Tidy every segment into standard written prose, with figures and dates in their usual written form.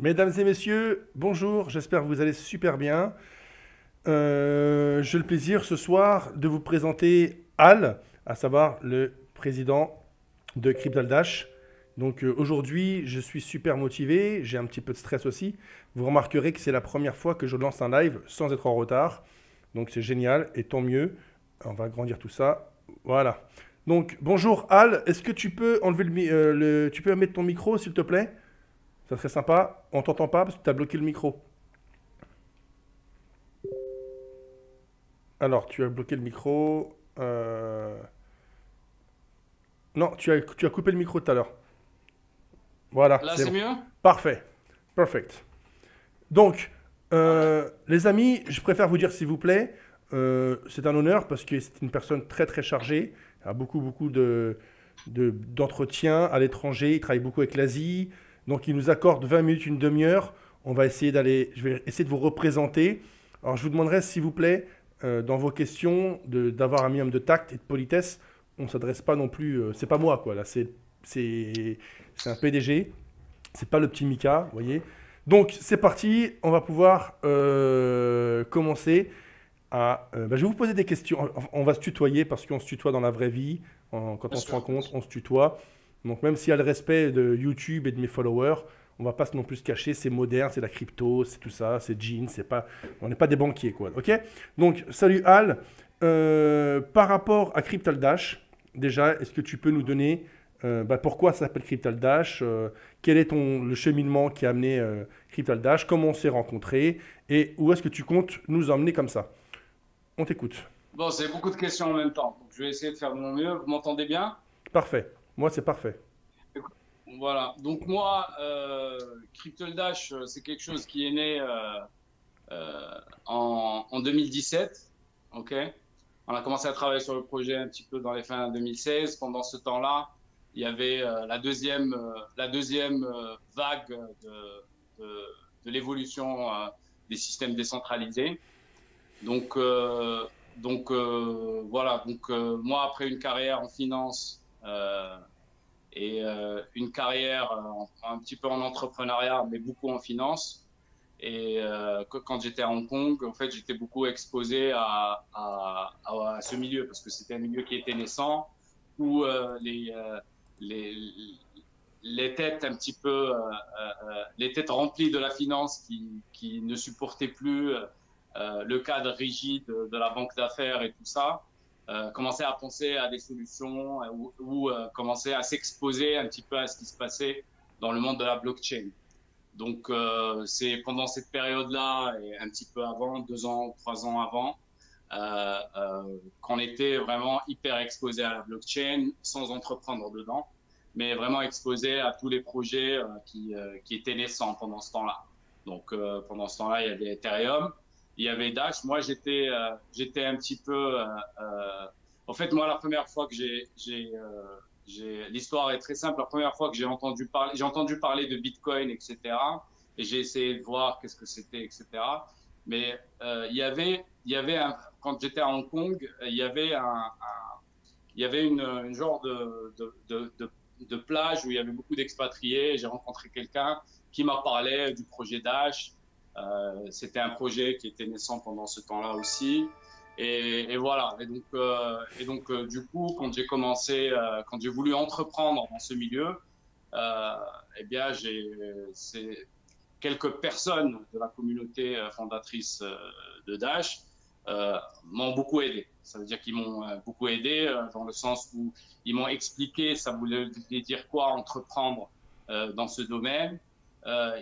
Mesdames et messieurs, bonjour, j'espère que vous allez super bien. J'ai le plaisir ce soir de vous présenter Al, à savoir le président de CryptoDash. Donc aujourd'hui, je suis super motivé, j'ai un petit peu de stress aussi. Vous remarquerez que c'est la première fois que je lance un live sans être en retard. Donc c'est génial et tant mieux. On va agrandir tout ça. Voilà. Donc bonjour Al, est-ce que tu peux enlever tu peux mettre ton micro s'il te plaît? Ça serait sympa. On t'entend pas parce que tu as bloqué le micro. Alors, tu as bloqué le micro. Non, tu as coupé le micro tout à l'heure. Voilà, Là, c'est c'est bon. mieux? Parfait. Perfect. Donc, Ouais. les amis, je préfère vous dire s'il vous plaît, c'est un honneur parce que c'est une personne très très chargée. Il a beaucoup d'entretiens à l'étranger. Il travaille beaucoup avec l'Asie. Donc, il nous accorde 20 minutes, une demi-heure. On va essayer d'aller, je vais essayer de vous représenter. Alors, je vous demanderai s'il vous plaît, dans vos questions, d'avoir un minimum de tact et de politesse. On ne s'adresse pas non plus, c'est pas moi quoi, là, c'est c'est un PDG. C'est pas le petit Mika, vous voyez. Donc c'est parti, on va pouvoir commencer je vais vous poser des questions. On va se tutoyer parce qu'on se tutoie dans la vraie vie. Quand Bien on se sûr, bien rencontre, sûr. on se tutoie. Donc même s'il y a le respect de YouTube et de mes followers, on va pas non plus se cacher. C'est moderne, c'est la crypto, c'est tout ça, c'est jeans, c'est pas, on n'est pas des banquiers quoi. Ok. Donc salut Al. Par rapport à CryptoDash, déjà, est-ce que tu peux nous donner pourquoi ça s'appelle CryptoDash, quel est le cheminement qui a amené CryptoDash, comment on s'est rencontrés et où est-ce que tu comptes nous emmener comme ça? On t'écoute. Bon, c'est beaucoup de questions en même temps. Donc, je vais essayer de faire de mon mieux. Vous m'entendez bien? Parfait. Moi, c'est parfait. Écoute, voilà. Donc, moi, Crypto Dash, c'est quelque chose qui est né en 2017. OK? On a commencé à travailler sur le projet un petit peu dans les fins 2016. Pendant ce temps-là, il y avait la deuxième vague de, de l'évolution des systèmes décentralisés. Donc, voilà. Donc, moi, après une carrière en finance et une carrière un petit peu en entrepreneuriat, mais beaucoup en finance. Et quand j'étais à Hong Kong, en fait, j'étais beaucoup exposé à ce milieu parce que c'était un milieu qui était naissant où les, les têtes un petit peu, les têtes remplies de la finance qui ne supportaient plus le cadre rigide de la banque d'affaires et tout ça, commençaient à penser à des solutions ou commençaient à s'exposer un petit peu à ce qui se passait dans le monde de la blockchain. Donc, c'est pendant cette période-là et un petit peu avant, 2 ans, 3 ans avant, qu'on était vraiment hyper exposé à la blockchain sans entreprendre dedans, mais vraiment exposé à tous les projets qui étaient naissants pendant ce temps-là. Donc, pendant ce temps-là, il y avait Ethereum, il y avait Dash. Moi, j'étais un petit peu. En fait, moi, la première fois que l'histoire est très simple. La première fois que j'ai entendu parler de Bitcoin, etc. Et j'ai essayé de voir qu'est-ce que c'était, etc. Mais quand j'étais à Hong Kong, il y avait une genre de plage où il y avait beaucoup d'expatriés. J'ai rencontré quelqu'un qui m'a parlé du projet Dash. C'était un projet qui était naissant pendant ce temps-là aussi. Et voilà. Et donc, du coup, quand j'ai voulu entreprendre dans ce milieu, euh, eh bien, quelques personnes de la communauté fondatrice de Dash m'ont beaucoup aidé. Ça veut dire qu'ils m'ont beaucoup aidé dans le sens où ils m'ont expliqué ça voulait dire quoi entreprendre dans ce domaine.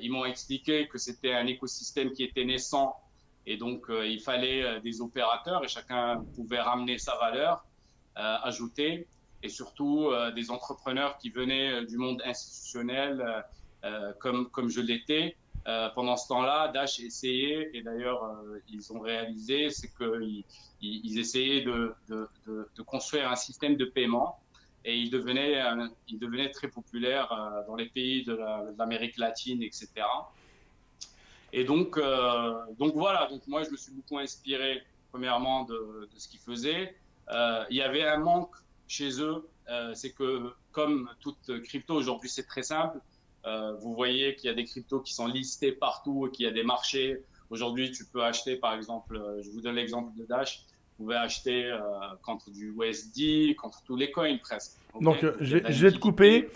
Ils m'ont expliqué que c'était un écosystème qui était naissant et donc il fallait des opérateurs et chacun pouvait ramener sa valeur ajoutée et surtout des entrepreneurs qui venaient du monde institutionnel comme je l'étais. Pendant ce temps-là, Dash essayait, et d'ailleurs ils ont réalisé, c'est qu'ils essayaient de construire un système de paiement et il devenait très populaire dans les pays de l'Amérique latine, etc. Et donc voilà, donc moi je me suis beaucoup inspiré premièrement de ce qu'ils faisaient. Il y avait un manque chez eux, c'est que comme toute crypto aujourd'hui c'est très simple, Vous voyez qu'il y a des cryptos qui sont listés partout et qu'il y a des marchés. Aujourd'hui, tu peux acheter, par exemple, je vous donne l'exemple de Dash, vous pouvez acheter contre du USD, contre tous les coins presque. Okay. Donc, Donc je vais te couper,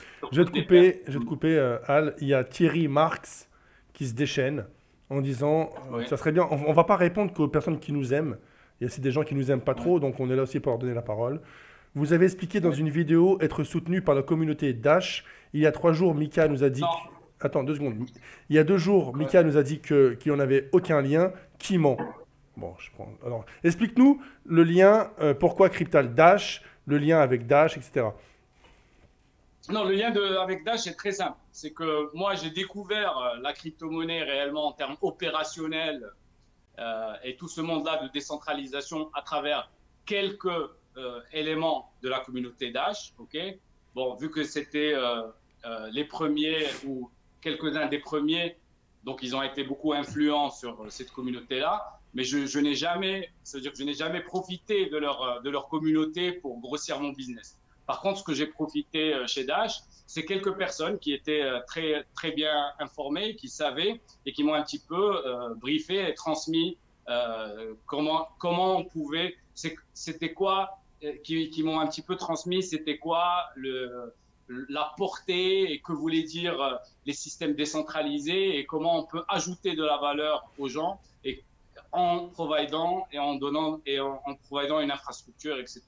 Al. Il y a Thierry Marx qui se déchaîne en disant oui. ça serait bien, on va pas répondre qu'aux personnes qui nous aiment. Il y a aussi des gens qui nous aiment pas trop, donc on est là aussi pour leur donner la parole. Vous avez expliqué dans une vidéo être soutenu par la communauté Dash. Il y a 3 jours, Mika nous a dit... Attends, 2 secondes. Il y a 2 jours, Mika nous a dit qu'il n'y en avait aucun lien. Qui ment? Bon, je prends... Alors, explique-nous le lien, pourquoi Cryptal Dash, le lien avec Dash, etc. Non, le lien avec Dash est très simple. C'est que moi, j'ai découvert la crypto-monnaie réellement en termes opérationnels et tout ce monde-là de décentralisation à travers quelques éléments de la communauté Dash. Okay, bon, vu que c'était les premiers ou quelques-uns des premiers, donc ils ont été beaucoup influents sur cette communauté-là. Mais je n'ai jamais, c'est-à-dire que je n'ai jamais profité de leur communauté pour grossir mon business. Par contre, ce que j'ai profité chez Dash, c'est quelques personnes qui étaient très, très bien informées, qui savaient et qui m'ont un petit peu briefé et transmis comment on pouvait, c'était quoi, qui m'ont un petit peu transmis, c'était quoi la portée et que voulaient dire les systèmes décentralisés et comment on peut ajouter de la valeur aux gens et en providant et en donnant et en providant une infrastructure, etc.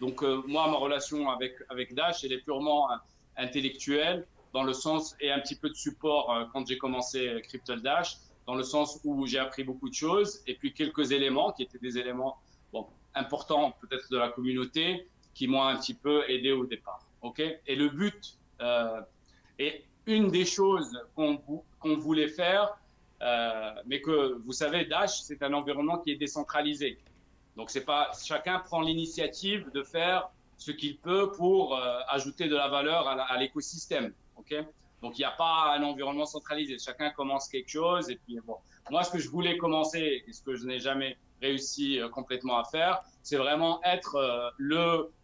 Donc moi, ma relation avec Dash, elle est purement intellectuelle dans le sens et un petit peu de support quand j'ai commencé Cryptal Dash, dans le sens où j'ai appris beaucoup de choses et puis quelques éléments qui étaient des éléments importants peut-être de la communauté qui m'ont un petit peu aidé au départ. Okay, et le but, et une des choses qu'on voulait faire, mais que vous savez, Dash, c'est un environnement qui est décentralisé. Donc, c'est pas, chacun prend l'initiative de faire ce qu'il peut pour ajouter de la valeur à l'écosystème. Okay, donc, il n'y a pas un environnement centralisé. Chacun commence quelque chose. Et puis, bon, moi, ce que je voulais commencer et ce que je n'ai jamais réussi complètement à faire, c'est vraiment être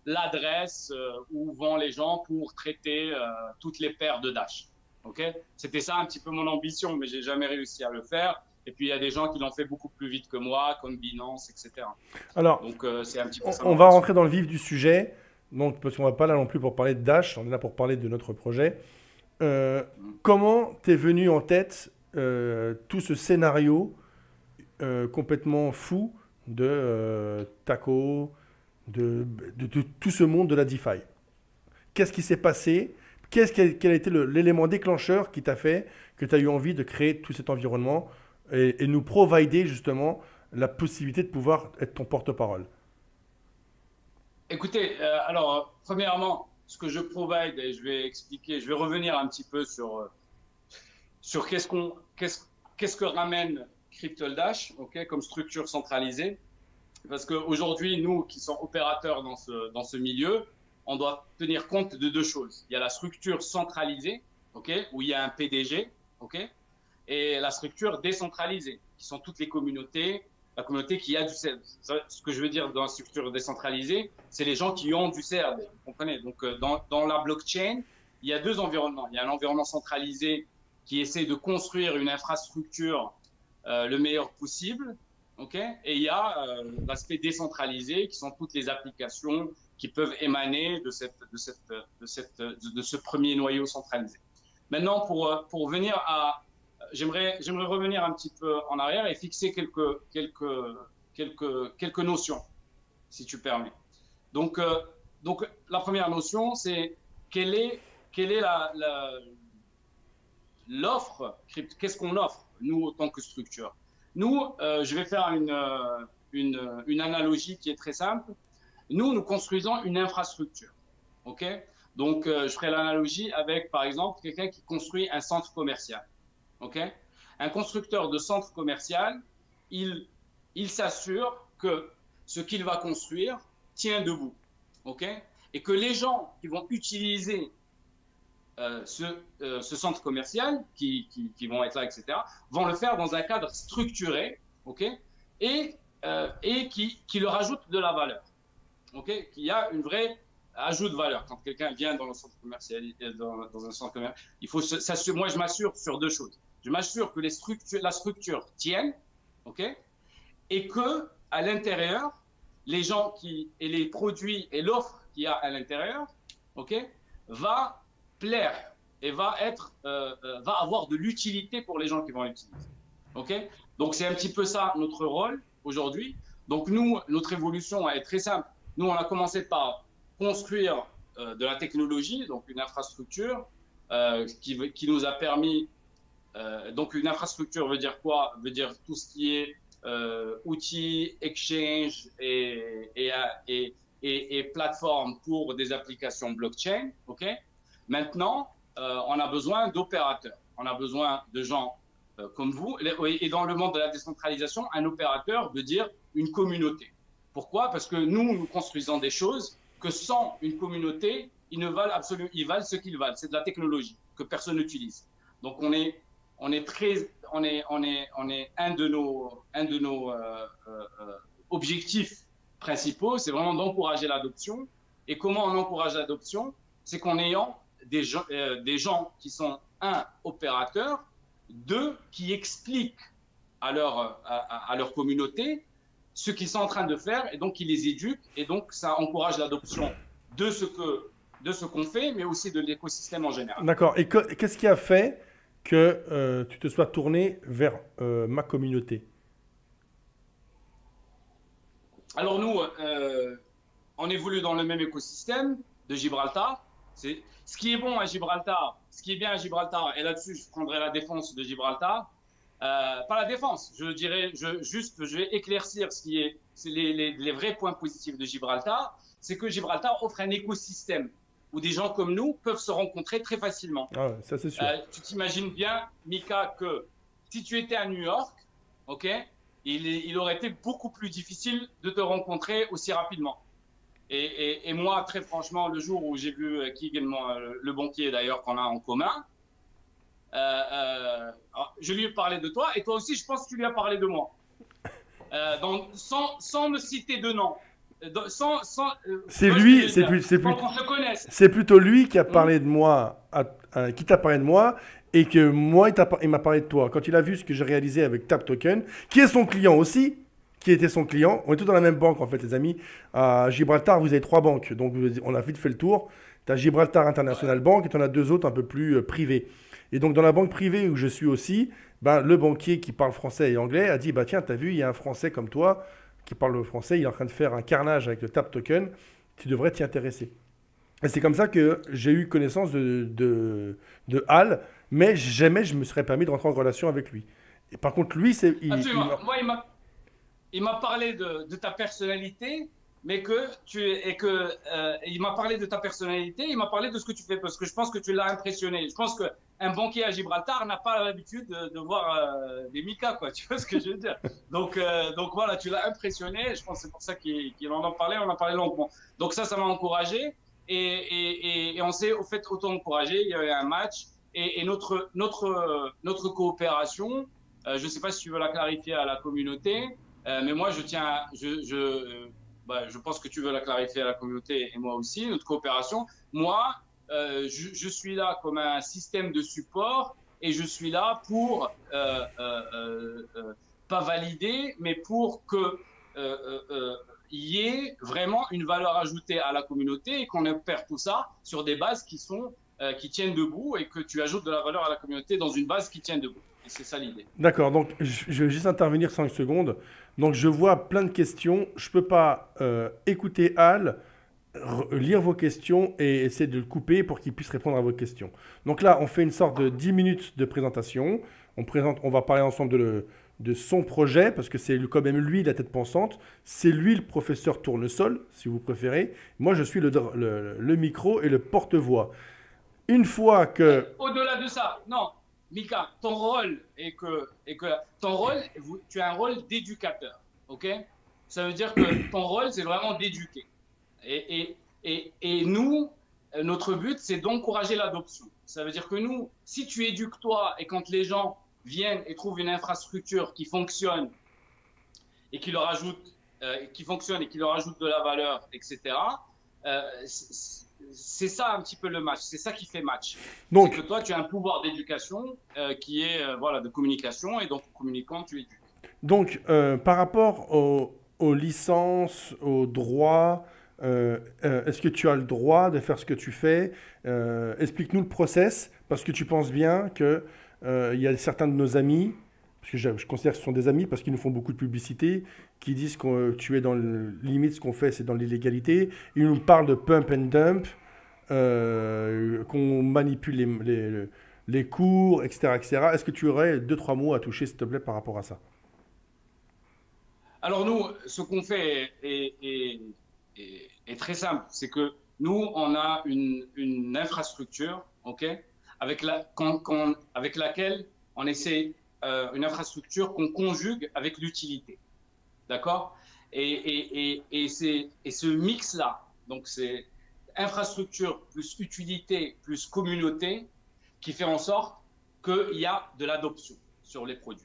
l'adresse où vont les gens pour traiter toutes les paires de Dash. Okay, c'était ça un petit peu mon ambition, mais j'ai jamais réussi à le faire. Et puis il y a des gens qui l'ont fait beaucoup plus vite que moi, comme Binance, etc. Alors, donc c'est un petit peu ça. On va rentrer dans le vif du sujet, donc parce qu'on va pas là non plus pour parler de Dash, on est là pour parler de notre projet. Comment t'es venu en tête tout ce scénario complètement fou de Taco, de tout ce monde de la DeFi? Qu'est-ce qui s'est passé? Quel a été l'élément déclencheur qui t'a fait que tu as eu envie de créer tout cet environnement et nous provider justement la possibilité de pouvoir être ton porte-parole? Écoutez, alors premièrement, ce que je provide, et je vais expliquer, je vais revenir un petit peu sur qu'est-ce que ramène Cryptal Dash, okay, comme structure centralisée. Parce qu'aujourd'hui, nous qui sommes opérateurs dans ce milieu, on doit tenir compte de 2 choses. Il y a la structure centralisée, okay, où il y a un PDG, okay, et la structure décentralisée, qui sont toutes les communautés, la communauté qui a du CRD. Ce que je veux dire dans la structure décentralisée, c'est les gens qui ont du CRD, vous comprenez? Donc, dans la blockchain, il y a 2 environnements. Il y a un environnement centralisé qui essaie de construire une infrastructure le meilleur possible, okay, et il y a l'aspect décentralisé, qui sont toutes les applications qui peuvent émaner de ce premier noyau centralisé. Maintenant, pour venir à... J'aimerais revenir un petit peu en arrière et fixer quelques notions, si tu permets. Donc la première notion, c'est quelle est l'offre, qu'est-ce qu'on offre, nous, en tant que structure. Nous, je vais faire une analogie qui est très simple. Nous construisons une infrastructure. Okay, donc, je ferai l'analogie avec, par exemple, quelqu'un qui construit un centre commercial. Okay, un constructeur de centre commercial, il s'assure que ce qu'il va construire tient debout. Okay, et que les gens qui vont utiliser ce centre commercial, qui vont être là, etc., vont le faire dans un cadre structuré, okay, et qui leur ajoute de la valeur. Okay, qu'il y a une vraie ajoute valeur. Quand quelqu'un vient dans le centre commercial, dans un centre commercial, il faut moi, je m'assure sur deux choses. Je m'assure que la structure tienne, ok, et que à l'intérieur, les gens et les produits et l'offre qu'il y a à l'intérieur, ok, va plaire et va avoir de l'utilité pour les gens qui vont l'utiliser. Ok. Donc c'est un petit peu ça notre rôle aujourd'hui. Donc nous, notre évolution est très simple. Nous, on a commencé par construire de la technologie, donc une infrastructure qui nous a permis. Donc une infrastructure veut dire quoi? Veut dire tout ce qui est outils, exchange et plateformes pour des applications blockchain. Ok. Maintenant, on a besoin d'opérateurs. On a besoin de gens comme vous. Et dans le monde de la décentralisation, un opérateur veut dire une communauté. Pourquoi? Parce que nous construisons des choses que sans une communauté, ils ne valent absolument, ils valent ce qu'ils valent. C'est de la technologie que personne n'utilise. Donc on est un de nos objectifs principaux, c'est vraiment d'encourager l'adoption. Et comment on encourage l'adoption? C'est qu'en ayant des gens qui sont, un, opérateurs, deux, qui expliquent à leur communauté ce qu'ils sont en train de faire, et donc qui les éduquent, et donc ça encourage l'adoption de ce qu'on fait, mais aussi de l'écosystème en général. D'accord. Et qu'est-ce qui a fait que tu te sois tourné vers ma communauté? Alors nous, on évolue dans le même écosystème de Gibraltar. Ce qui est bon à Gibraltar, ce qui est bien à Gibraltar, et là-dessus je prendrai la défense de Gibraltar, pas la défense, je dirais, je vais éclaircir les vrais points positifs de Gibraltar, c'est que Gibraltar offre un écosystème où des gens comme nous peuvent se rencontrer très facilement. Ah ouais, ça c'est sûr. Tu t'imagines bien, Mika, que si tu étais à New York, ok, il aurait été beaucoup plus difficile de te rencontrer aussi rapidement. Et moi, très franchement, le jour où j'ai vu Keegan, le banquier d'ailleurs qu'on a en commun, je lui ai parlé de toi, et toi aussi, je pense que tu lui as parlé de moi. Donc, sans me citer de nom. C'est lui, c'est plutôt lui qui a parlé de Mmh. moi, qui t'a parlé de moi, et que moi, il m'a parlé de toi. Quand il a vu ce que j'ai réalisé avec Tap Token, qui est son client aussi, qui était son client, on est tous dans la même banque en fait, les amis. À Gibraltar, vous avez 3 banques, donc on a vite fait le tour. Tu as Gibraltar International Bank et tu en as 2 autres un peu plus privées. Et donc dans la banque privée où je suis aussi, ben, le banquier qui parle français et anglais a dit, bah tiens, t'as vu, il y a un Français comme toi qui parle le français, il est en train de faire un carnage avec le Tap Token, tu devrais t'y intéresser. Et c'est comme ça que j'ai eu connaissance de Al, mais jamais je me serais permis de rentrer en relation avec lui. Et par contre, lui, Absolument. Moi, il m'a parlé de ta personnalité, mais il m'a parlé de ta personnalité, il m'a parlé de ce que tu fais, parce que je pense que tu l'as impressionné. Je pense qu'un banquier à Gibraltar n'a pas l'habitude de voir des Mika, quoi. Tu vois ce que je veux dire? Donc voilà, tu l'as impressionné. Je pense que c'est pour ça qu'il en a parlé. On en a parlé longuement. Donc ça m'a encouragé. Et on s'est au fait autant encouragé. Il y a eu un match. Et notre coopération, je ne sais pas si tu veux la clarifier à la communauté, mais moi, je pense que tu veux la clarifier à la communauté et moi aussi, notre coopération. Moi, je suis là comme un système de support et je suis là pour, pas valider, mais pour que y ait vraiment une valeur ajoutée à la communauté et qu'on opère tout ça sur des bases qui tiennent debout et que tu ajoutes de la valeur à la communauté dans une base qui tient debout. Et c'est ça l'idée. D'accord, donc je vais juste intervenir 5 secondes. Donc je vois plein de questions. Je ne peux pas écouter Al, lire vos questions et essayer de le couper pour qu'il puisse répondre à vos questions. Donc là, on fait une sorte de 10 minutes de présentation. On va parler ensemble de son projet, parce que c'est quand même lui la tête pensante. C'est lui le professeur tournesol, si vous préférez. Moi, je suis le micro et le porte-voix. Une fois que... Au-delà de ça, non, Mika, ton rôle tu as un rôle d'éducateur, ok? Ça veut dire que ton rôle, c'est vraiment d'éduquer. Et nous, notre but, c'est d'encourager l'adoption. Ça veut dire que nous, si tu éduques toi et quand les gens viennent et trouvent une infrastructure qui fonctionne et qui leur ajoute, de la valeur, etc., c'est ça un petit peu le match, c'est ça qui fait match. Donc, c'est que toi, tu as un pouvoir d'éducation qui est voilà, de communication, et donc en communiquant, tu éduques. donc par rapport aux licences, aux droits, est-ce que tu as le droit de faire ce que tu fais? Explique-nous le process, parce que tu penses bien que il y a certains de nos amis, parce que je considère que ce sont des amis, parce qu'ils nous font beaucoup de publicité, qui disent que tu es dans le limite, ce qu'on fait, c'est dans l'illégalité. Ils nous parlent de pump and dump, qu'on manipule les cours, etc., etc. Est-ce que tu aurais deux, trois mots à toucher, s'il te plaît, par rapport à ça? Alors nous, ce qu'on fait est très simple. C'est que nous, on a une infrastructure, ok, avec laquelle on essaie, une infrastructure qu'on conjugue avec l'utilité. D'accord? Et ce mix-là, donc c'est infrastructure plus utilité plus communauté, qui fait en sorte qu'il y a de l'adoption sur les produits.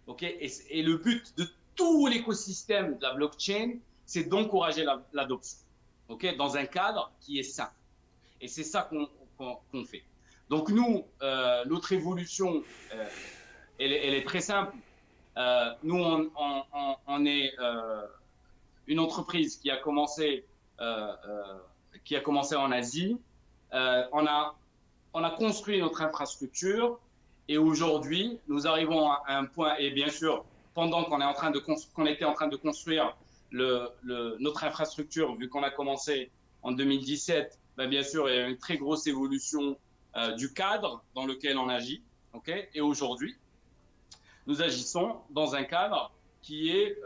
Okay, et le but de tout l'écosystème de la blockchain, c'est d'encourager l'adoption, okay, dans un cadre qui est sain. Et c'est ça qu'on fait. Donc nous, notre évolution, elle est très simple. Nous, on est une entreprise qui a commencé en Asie. On a construit notre infrastructure, et aujourd'hui, nous arrivons à un point, et bien sûr, pendant qu'on était en train de construire notre infrastructure, vu qu'on a commencé en 2017, ben bien sûr, il y a une très grosse évolution du cadre dans lequel on agit. Okay, et aujourd'hui, nous agissons dans un cadre qui est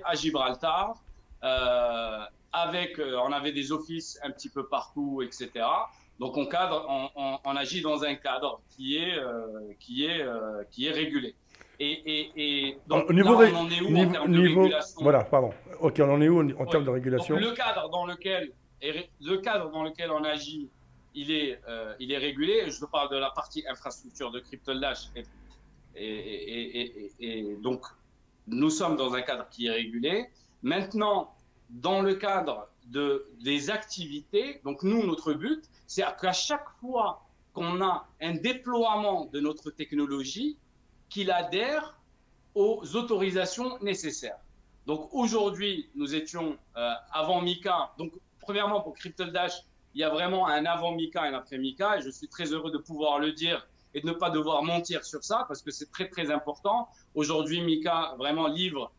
à Gibraltar, on avait des offices un petit peu partout, etc. Donc on agit dans un cadre qui est régulé. Et donc au niveau, là, on en est où en termes de régulation? Voilà, pardon. Ok, on en est où en termes de régulation? Donc, le cadre dans lequel on agit, il est régulé. Je parle de la partie infrastructure de CryptoDash. Et donc, nous sommes dans un cadre qui est régulé. Maintenant, dans le cadre des activités, donc nous, notre but, c'est qu'à chaque fois qu'on a un déploiement de notre technologie, qu'il adhère aux autorisations nécessaires. Donc aujourd'hui, nous étions avant Mika. Donc premièrement, pour CryptoDash, il y a vraiment un avant Mika et un après Mika, et je suis très heureux de pouvoir le dire et de ne pas devoir mentir sur ça, parce que c'est très très important. Aujourd'hui, Mika vraiment livre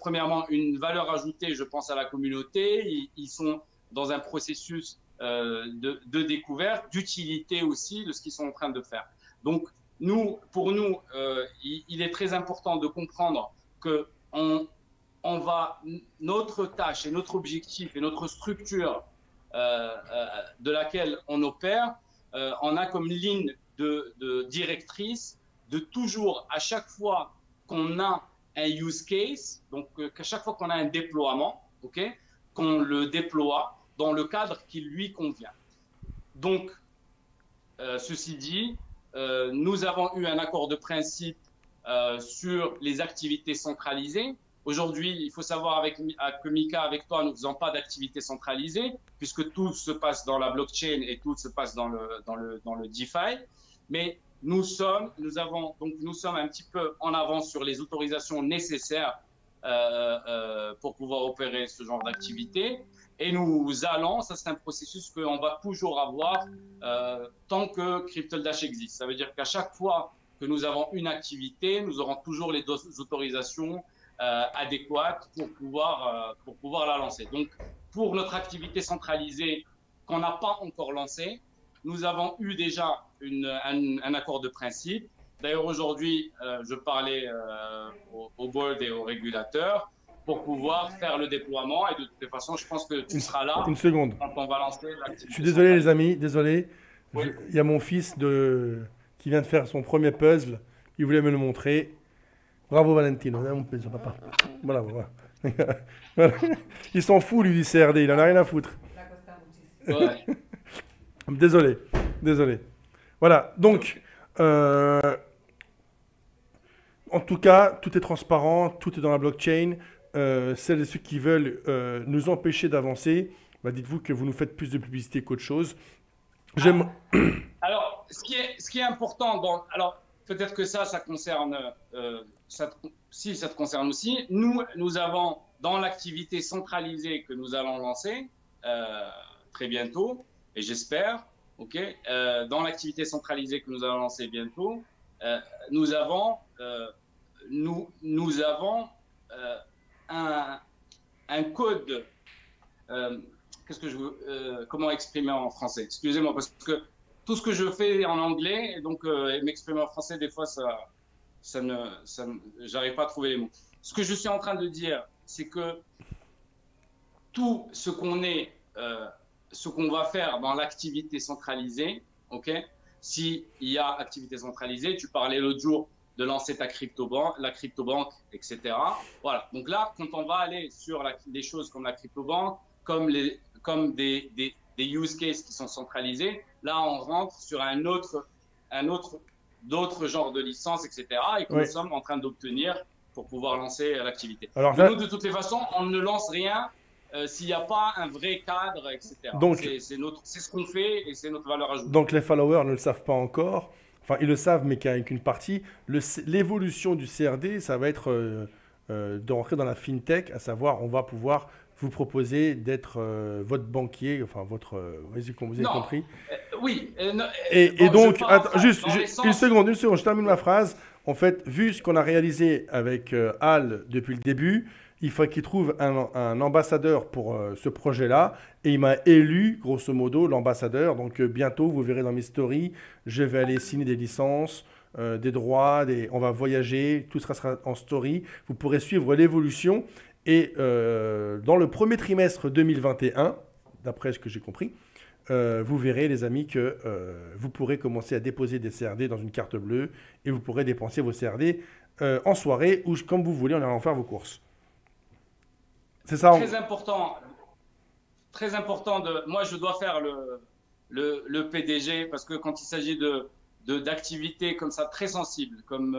premièrement une valeur ajoutée, je pense, à la communauté. Ils sont dans un processus de découverte, d'utilité aussi de ce qu'ils sont en train de faire. Donc pour nous, il est très important de comprendre que notre tâche et notre objectif et notre structure de laquelle on opère, on a comme ligne de directrice de toujours, à chaque fois qu'on a un use case, donc qu'à chaque fois qu'on a un déploiement, okay, qu'on le déploie dans le cadre qui lui convient. Donc, ceci dit, nous avons eu un accord de principe sur les activités centralisées. Aujourd'hui, il faut savoir que Mika, avec toi, nous ne faisons pas d'activités centralisées, puisque tout se passe dans la blockchain et tout se passe dans le DeFi. Mais nous sommes un petit peu en avance sur les autorisations nécessaires pour pouvoir opérer ce genre d'activité. Et nous allons, ça c'est un processus qu'on va toujours avoir tant que CryptoDash existe. Ça veut dire qu'à chaque fois que nous avons une activité, nous aurons toujours les autorisations adéquates pour pouvoir la lancer. Donc, pour notre activité centralisée qu'on n'a pas encore lancée, nous avons eu déjà un accord de principe. D'ailleurs, aujourd'hui, je parlais au board et aux régulateurs pour pouvoir faire le déploiement. Et de toute façon, je pense que tu seras là une seconde. Quand on va lancer l'activité. Je suis désolé, les amis, désolé. Oui. Il y a mon fils qui vient de faire son premier puzzle. Il voulait me le montrer. Bravo, Valentino. Mon plaisir, papa. Voilà, voilà. Il s'en fout, lui, du CRD. Il en a rien à foutre. Ouais. Désolé. Voilà, donc, en tout cas, tout est transparent, tout est dans la blockchain. celles et ceux qui veulent nous empêcher d'avancer, bah, dites-vous que vous nous faites plus de publicité qu'autre chose. J'aime. Alors, ce qui est important, alors peut-être que ça concerne, si ça te concerne aussi, nous avons dans l'activité centralisée que nous allons lancer très bientôt, et j'espère, ok, dans l'activité centralisée que nous allons lancer bientôt, nous avons un code. Qu'est-ce que je veux, comment exprimer en français? Excusez-moi, parce que tout ce que je fais en anglais, et donc m'exprimer en français, des fois, j'arrive pas à trouver les mots. Ce que je suis en train de dire, c'est que tout ce qu'on va faire dans l'activité centralisée, ok? S'il y a activité centralisée, tu parlais l'autre jour de lancer ta la crypto-banque, etc. Voilà. Donc là, quand on va aller sur des choses comme la crypto-banque, comme des use cases qui sont centralisés, là, on rentre sur d'autres genres de licences, etc. et que nous sommes en train d'obtenir pour pouvoir lancer l'activité. Alors nous, de toutes les façons, on ne lance rien s'il n'y a pas un vrai cadre, etc. Donc, c'est ce qu'on fait et c'est notre valeur ajoutée. Donc les followers ne le savent pas encore. Enfin, ils le savent, mais qu'avec une partie. L'évolution du CRD, ça va être de rentrer dans la fintech, à savoir, on va pouvoir vous proposer d'être votre banquier, enfin votre... vous avez compris. Oui. Et donc, attends, juste une seconde, je termine ma phrase. En fait, vu ce qu'on a réalisé avec Al depuis le début, il faut qu'il trouve un ambassadeur pour ce projet-là. Et il m'a élu, grosso modo, l'ambassadeur. Donc bientôt, vous verrez dans mes stories, je vais aller signer des licences, des droits, on va voyager, tout sera en story. Vous pourrez suivre l'évolution. Et dans le premier trimestre 2021, d'après ce que j'ai compris, vous verrez, les amis, que vous pourrez commencer à déposer des CRD dans une carte bleue et vous pourrez dépenser vos CRD en soirée ou comme vous voulez en allant faire vos courses. C'est ça. Très important. Très important. Moi, je dois faire le PDG parce que quand il s'agit d'activités comme ça très sensibles, comme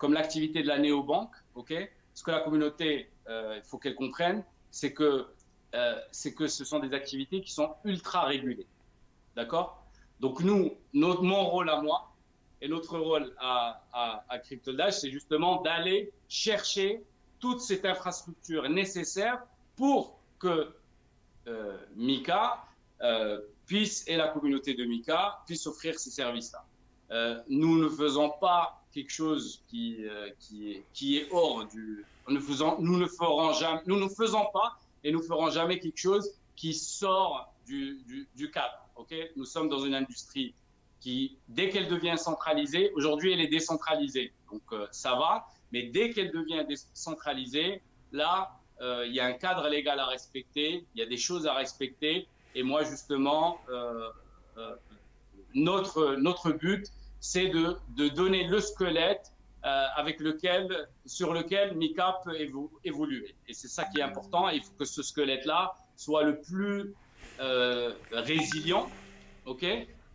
l'activité de la néobanque, ok. Ce que la communauté, il faut qu'elle comprenne, c'est que ce sont des activités qui sont ultra régulées. D'accord? Donc mon rôle à moi et notre rôle à CryptoDash, c'est justement d'aller chercher toute cette infrastructure nécessaire pour que Mika puisse, et la communauté de Mika, puisse offrir ces services-là. Nous ne faisons pas quelque chose qui est hors du... Nous ne faisons pas et nous ferons jamais quelque chose qui sort du cadre. Okay? Nous sommes dans une industrie qui, dès qu'elle devient centralisée, aujourd'hui elle est décentralisée, donc ça va, mais dès qu'elle devient décentralisée, là, il y a un cadre légal à respecter, il y a des choses à respecter, et moi justement, notre but, c'est de donner le squelette sur lequel Mika peut évoluer. Et c'est ça qui est important. Il faut que ce squelette-là soit le plus résilient, ok,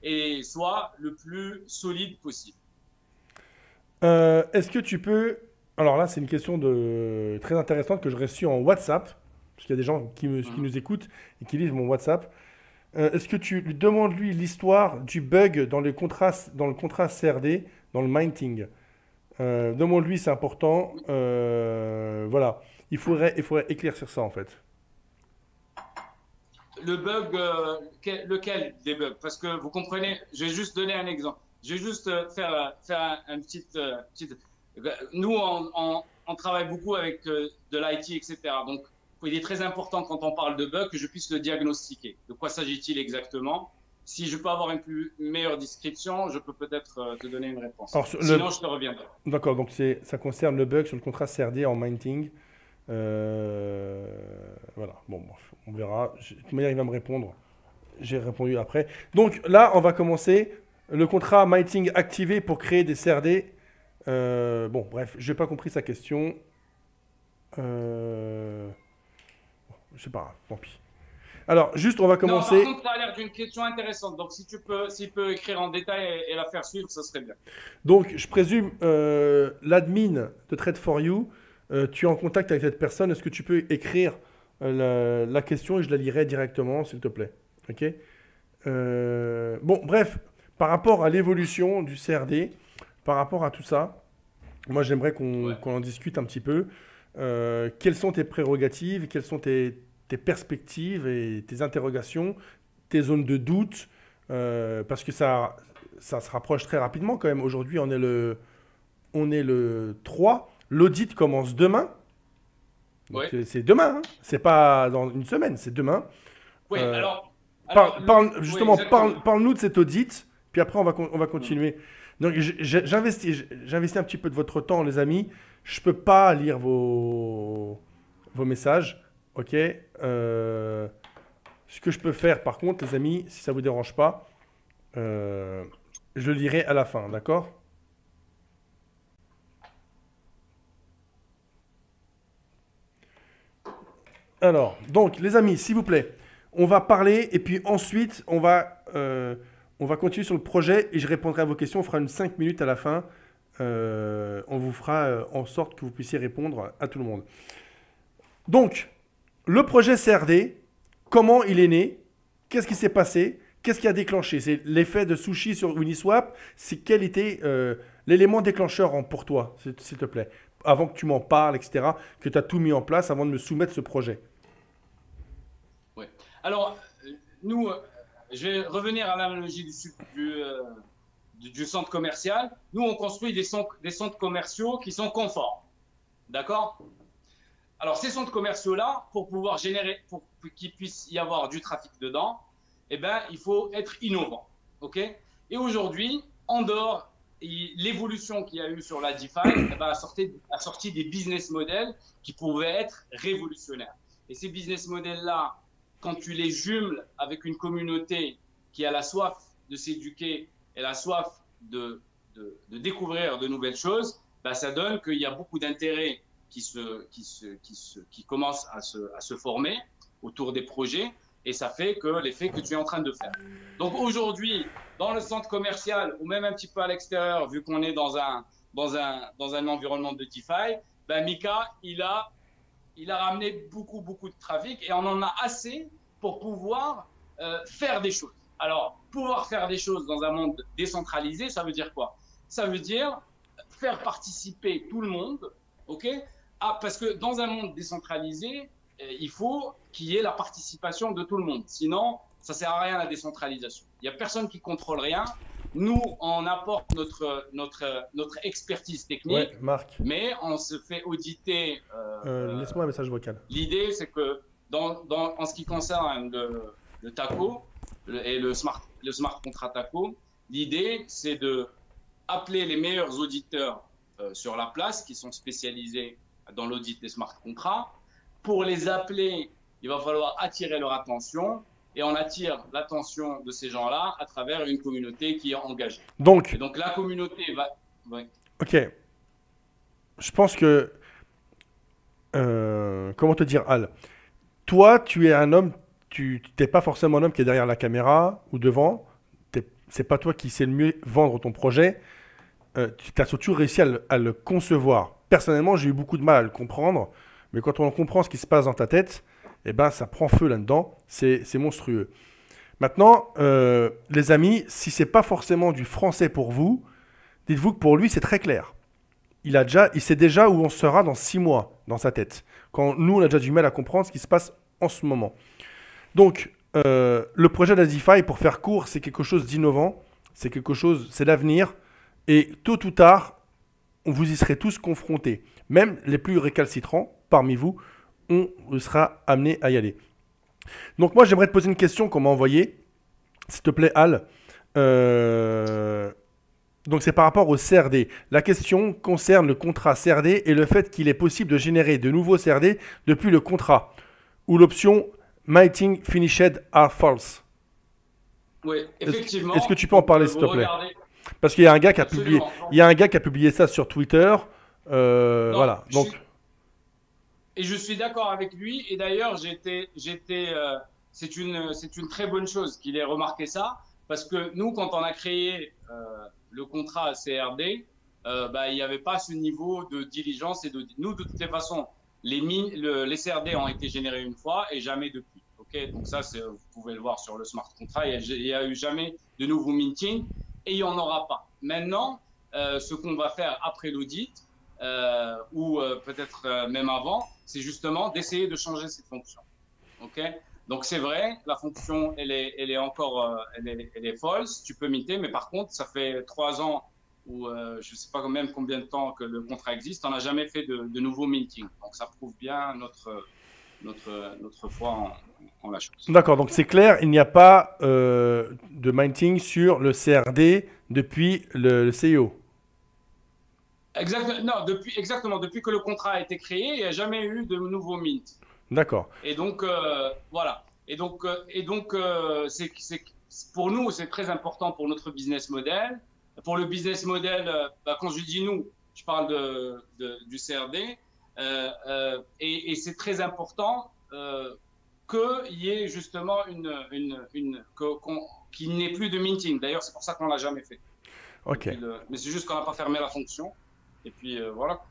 et soit le plus solide possible. Est-ce que tu peux... Alors là, c'est une question très intéressante que j'ai reçue en WhatsApp, parce qu'il y a des gens qui nous écoutent et qui lisent mon WhatsApp. Est-ce que tu lui demandes lui l'histoire du bug dans le contrat CRD, dans le minting? Demande-lui, c'est important. Voilà. Il faudrait éclaircir ça en fait. Le bug, lequel des bugs? Parce que vous comprenez, je vais juste donner un exemple. Je vais juste faire un petit... Nous, on travaille beaucoup avec de l'IT, etc. Donc, il est très important quand on parle de bug que je puisse le diagnostiquer. De quoi s'agit-il exactement? Si je peux avoir une meilleure description, je peux peut-être te donner une réponse. Alors, sinon, je te reviendrai. D'accord, donc ça concerne le bug sur le contrat CRD en minting. Voilà, bon, on verra. De toute manière, il va me répondre. J'ai répondu après. Donc là, on va commencer. Le contrat minting activé pour créer des CRD. Bon, bref, je n'ai pas compris sa question. Je sais pas, tant pis. Alors, juste, on va commencer. Non, par contre, ça a l'air d'une question intéressante. Donc, s'il peut écrire en détail et la faire suivre, ça serait bien. Donc, je présume, l'admin de Trade4You tu es en contact avec cette personne, est-ce que tu peux écrire la question et je la lirai directement, s'il te plaît. Ok? Bon, bref, par rapport à l'évolution du CRD, par rapport à tout ça, moi j'aimerais Ouais. qu'on en discute un petit peu. Quelles sont tes prérogatives, quelles sont tes perspectives et tes interrogations, tes zones de doute, parce que ça se rapproche très rapidement quand même. Aujourd'hui, on est le 3. L'audit commence demain. Donc Ouais. c'est demain, hein. C'est pas dans une semaine, c'est demain. Oui, Euh, oui, Justement, exactement. parle-nous de cet audit, puis après on va continuer. Donc j'investis un petit peu de votre temps, les amis. Je peux pas lire vos messages, ok? Ce que je peux faire, par contre, les amis, si ça vous dérange pas, euh, je le lirai à la fin, d'accord? Alors, donc, les amis, s'il vous plaît, on va parler et puis ensuite, on va continuer sur le projet et je répondrai à vos questions. On fera une 5 minutes à la fin. On vous fera en sorte que vous puissiez répondre à tout le monde. Donc, le projet CRD, comment il est né? Qu'est-ce qui s'est passé? Qu'est-ce qui a déclenché? C'est l'effet de Sushi sur Uniswap. C'est quel était l'élément déclencheur pour toi, s'il te plaît? Avant que tu m'en parles, etc., que tu as tout mis en place avant de me soumettre ce projet. Ouais. Alors, nous, je vais revenir à l'analogie du centre commercial. Nous, on construit des centres commerciaux qui sont conformes. D'accord? Alors, ces centres commerciaux-là, pour pouvoir générer, pour qu'il puisse y avoir du trafic dedans, eh ben, il faut être innovant. OK? Et aujourd'hui, en dehors, l'évolution qu'il y a eu sur la DeFi eh ben, a sorti des business models qui pouvaient être révolutionnaires. Et ces business models-là, quand tu les jumes avec une communauté qui a la soif de s'éduquer et la soif de découvrir de nouvelles choses, ben, ça donne qu'il y a beaucoup d'intérêt qui commence à se former autour des projets et ça fait que l'effet que tu es en train de faire. Donc aujourd'hui, dans le centre commercial ou même un petit peu à l'extérieur, vu qu'on est dans un environnement de DeFi, ben Mika, il a ramené beaucoup de trafic et on en a assez pour pouvoir faire des choses. Alors, pouvoir faire des choses dans un monde décentralisé, ça veut dire quoi? Ça veut dire faire participer tout le monde, ok? Parce que dans un monde décentralisé, il faut qu'il y ait la participation de tout le monde. Sinon, ça ne sert à rien la décentralisation. Il n'y a personne qui contrôle rien. Nous, on apporte notre expertise technique, Ouais, Marc, mais on se fait auditer. laisse-moi un message vocal. L'idée, c'est que en ce qui concerne le TACO et le smart contract TACO, l'idée, c'est de appeler les meilleurs auditeurs sur la place qui sont spécialisés dans l'audit des smart contrats. Pour les appeler, il va falloir attirer leur attention et on attire l'attention de ces gens-là à travers une communauté qui est engagée. Donc, Et donc la communauté va... Ouais. ok, je pense que, comment te dire, Al, toi, tu es un homme, tu n'es pas forcément un homme qui est derrière la caméra ou devant, c'est pas toi qui sais le mieux vendre ton projet, tu as surtout réussi à le concevoir. Personnellement, j'ai eu beaucoup de mal à le comprendre, mais quand on comprend ce qui se passe dans ta tête, eh ben, ça prend feu là-dedans, c'est monstrueux. Maintenant, les amis, si c'est pas forcément du français pour vous, dites-vous que pour lui, c'est très clair. Il sait déjà où on sera dans 6 mois dans sa tête. Quand nous, on a déjà du mal à comprendre ce qui se passe en ce moment. Donc, le projet d'Azify, pour faire court, c'est quelque chose d'innovant. C'est l'avenir. Et tôt ou tard, vous y serez tous confrontés. Même les plus récalcitrants parmi vous, on sera amené à y aller. Donc moi, j'aimerais te poser une question qu'on m'a envoyée. S'il te plaît, Al. Donc c'est par rapport au CRD. La question concerne le contrat CRD et le fait qu'il est possible de générer de nouveaux CRD depuis le contrat, ou l'option Mighting Finished are false. Oui, effectivement. Est-ce que tu peux en parler, s'il te plaît? Regardez, Parce qu'il y a un gars qui a publié, absolument. il y a un gars qui a publié ça sur Twitter. Non, Voilà. Donc, et je suis d'accord avec lui. Et d'ailleurs, c'est une très bonne chose qu'il ait remarqué ça, parce que nous, quand on a créé le contrat CRD, il n'y avait pas ce niveau de diligence et nous, de toutes les façons, les CRD ont été générés une fois et jamais depuis. Okay, donc ça, vous pouvez le voir sur le smart contract. Il n'y a eu jamais de nouveau minting et il n'y en aura pas. Maintenant, ce qu'on va faire après l'audit, ou peut-être même avant, c'est justement d'essayer de changer cette fonction. Okay, donc c'est vrai, la fonction, elle est encore, elle est false. Tu peux minter, mais par contre, ça fait 3 ans ou je ne sais pas même combien de temps que le contrat existe, on n'a jamais fait de nouveau minting. Donc ça prouve bien notre foi en la chose. D'accord, donc c'est clair, il n'y a pas de minting sur le CRD depuis le CIO. Non, exactement, depuis que le contrat a été créé, il n'y a jamais eu de nouveau mint. D'accord. Et donc, voilà. Et donc pour nous, c'est très important pour notre business model. Pour le business model, quand je dis nous, je parle du CRD. Et c'est très important qu'il y ait justement qu'il n'y ait plus de minting. D'ailleurs, c'est pour ça qu'on ne l'a jamais fait. Ok. Mais c'est juste qu'on n'a pas fermé la fonction. Et puis voilà.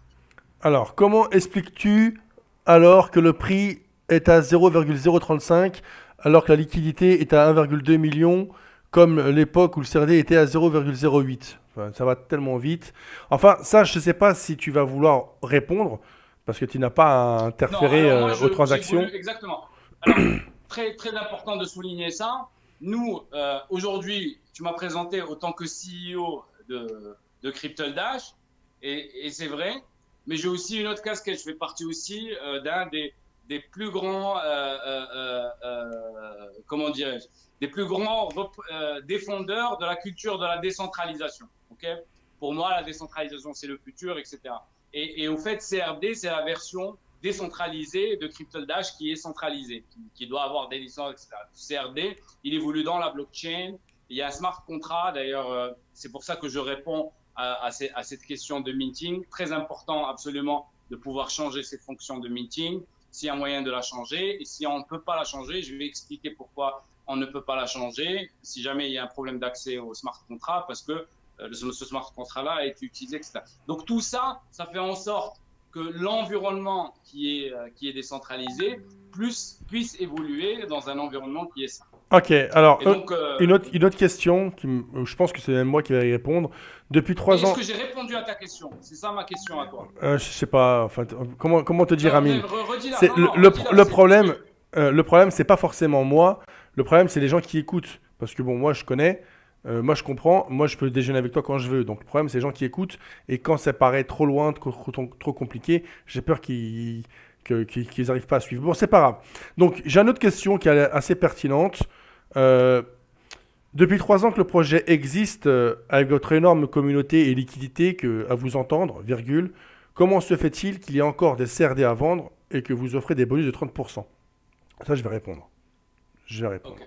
Alors, comment expliques-tu alors que le prix est à 0,035 alors que la liquidité est à 1,2 million comme l'époque où le CRD était à 0,08? Enfin, ça va tellement vite. Enfin, ça, je ne sais pas si tu vas vouloir répondre parce que tu n'as pas à interférer aux transactions. Exactement. Alors, très, très important de souligner ça. Nous, aujourd'hui, tu m'as présenté autant que CEO de CryptoDash. Et c'est vrai, mais j'ai aussi une autre casquette. Je fais partie aussi d'un des plus grands, comment dirais-je, des plus grands défendeurs de la culture de la décentralisation. Okay, pour moi, la décentralisation, c'est le futur, etc. Et au fait, CRD, c'est la version décentralisée de CryptoDash qui est centralisée, qui doit avoir des licences, etc. CRD, il évolue dans la blockchain. Il y a un smart contract. D'ailleurs, c'est pour ça que je réponds à cette question de minting. Très important, absolument, de pouvoir changer cette fonction de minting, s'il y a moyen de la changer. Et si on ne peut pas la changer, je vais expliquer pourquoi on ne peut pas la changer, si jamais il y a un problème d'accès au smart contract, parce que ce smart contract-là a été utilisé, etc. Donc tout ça, ça fait en sorte que l'environnement qui est décentralisé puisse évoluer dans un environnement qui est sain. Ok, alors donc, une autre question, je pense que c'est même moi qui vais y répondre. Depuis 3 ans... Est-ce que j'ai répondu à ta question? C'est ça ma question à toi. Je sais pas, enfin, comment te dire, Amine? Le problème, c'est pas forcément moi. Le problème, c'est les gens qui écoutent. Parce que bon, moi, je connais, moi, je comprends. Moi, je peux déjeuner avec toi quand je veux. Donc, le problème, c'est les gens qui écoutent. Et quand ça paraît trop loin, trop compliqué, j'ai peur qu'ils n'arrivent pas à suivre. Bon, c'est pas grave. Donc, j'ai une autre question qui est assez pertinente. Depuis 3 ans que le projet existe, avec votre énorme communauté et liquidité, à vous entendre, virgule, comment se fait-il qu'il y ait encore des CRD à vendre et que vous offrez des bonus de 30%? Ça, je vais répondre. Okay.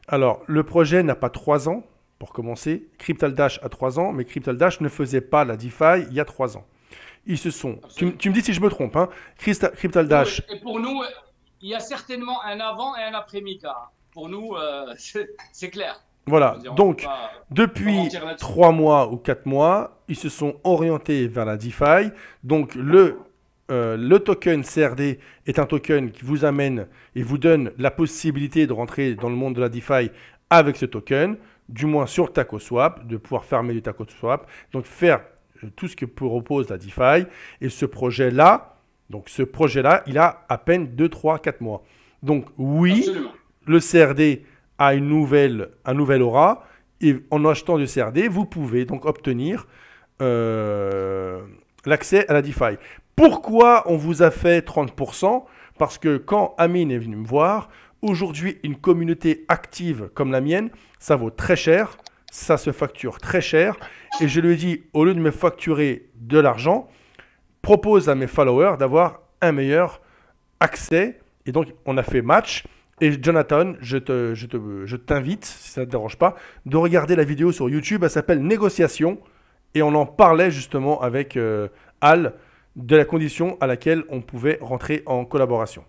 Alors, le projet n'a pas 3 ans, pour commencer. CryptoDash a 3 ans, mais CryptoDash ne faisait pas la DeFi il y a 3 ans. Ils se sont... Tu me dis si je me trompe, hein. CryptoDash... Et pour nous, il y a certainement un avant et un après Mika. Pour nous, c'est clair. Voilà, donc depuis 3 mois ou 4 mois, ils se sont orientés vers la DeFi. Donc le token CRD est un token qui vous amène et vous donne la possibilité de rentrer dans le monde de la DeFi avec ce token, du moins sur TacoSwap, de pouvoir fermer du TacoSwap, donc faire tout ce que propose la DeFi. Et ce projet-là, il a à peine 2, 3, 4 mois. Donc oui, absolument. Le CRD a un nouvel aura, et en achetant du CRD, vous pouvez donc obtenir l'accès à la DeFi. Pourquoi on vous a fait 30%? Parce que quand Amine est venu me voir, aujourd'hui, une communauté active comme la mienne, ça vaut très cher, ça se facture très cher, et je lui ai dit, au lieu de me facturer de l'argent, propose à mes followers d'avoir un meilleur accès, et donc on a fait match. Et Jonathan, je t'invite, si ça ne te dérange pas, de regarder la vidéo sur YouTube. Elle s'appelle Négociation. Et on en parlait justement avec Al de la condition à laquelle on pouvait rentrer en collaboration.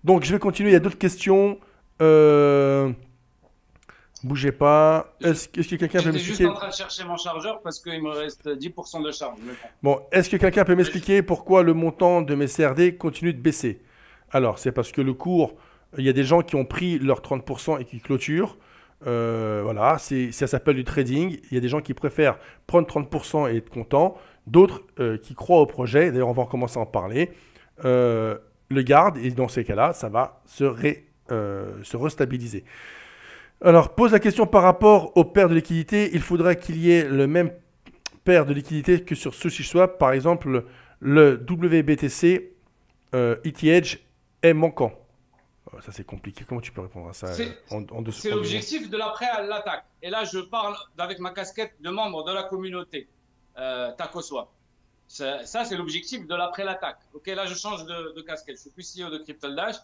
Donc, je vais continuer. Il y a d'autres questions. Bougez pas. Est-ce que quelqu'un peut J'étais juste m'expliquer? en train de chercher mon chargeur parce qu'il me reste 10% de charge. Mais bon. Bon, est-ce que quelqu'un peut m'expliquer pourquoi le montant de mes CRD continue de baisser? Alors, c'est parce que le cours, il y a des gens qui ont pris leurs 30% et qui clôturent. Voilà, ça s'appelle du trading. Il y a des gens qui préfèrent prendre 30% et être contents. D'autres qui croient au projet. D'ailleurs, on va recommencer à en parler. Le gardent et dans ces cas-là, ça va se restabiliser. Alors, pose la question par rapport aux paires de liquidités. Il faudrait qu'il y ait le même paire de liquidités que sur SushiSwap. Par exemple, le WBTC ETH est manquant. Ça, c'est compliqué. Comment tu peux répondre à ça en deux C'est secondes? l'objectif de l'après à l'attaque. Et là, je parle avec ma casquette de membre de la communauté TacoSwap. Ça, c'est l'objectif de l'après-l'attaque. Ok, là, je change de casquette. Je suis plus CEO de CryptoDash.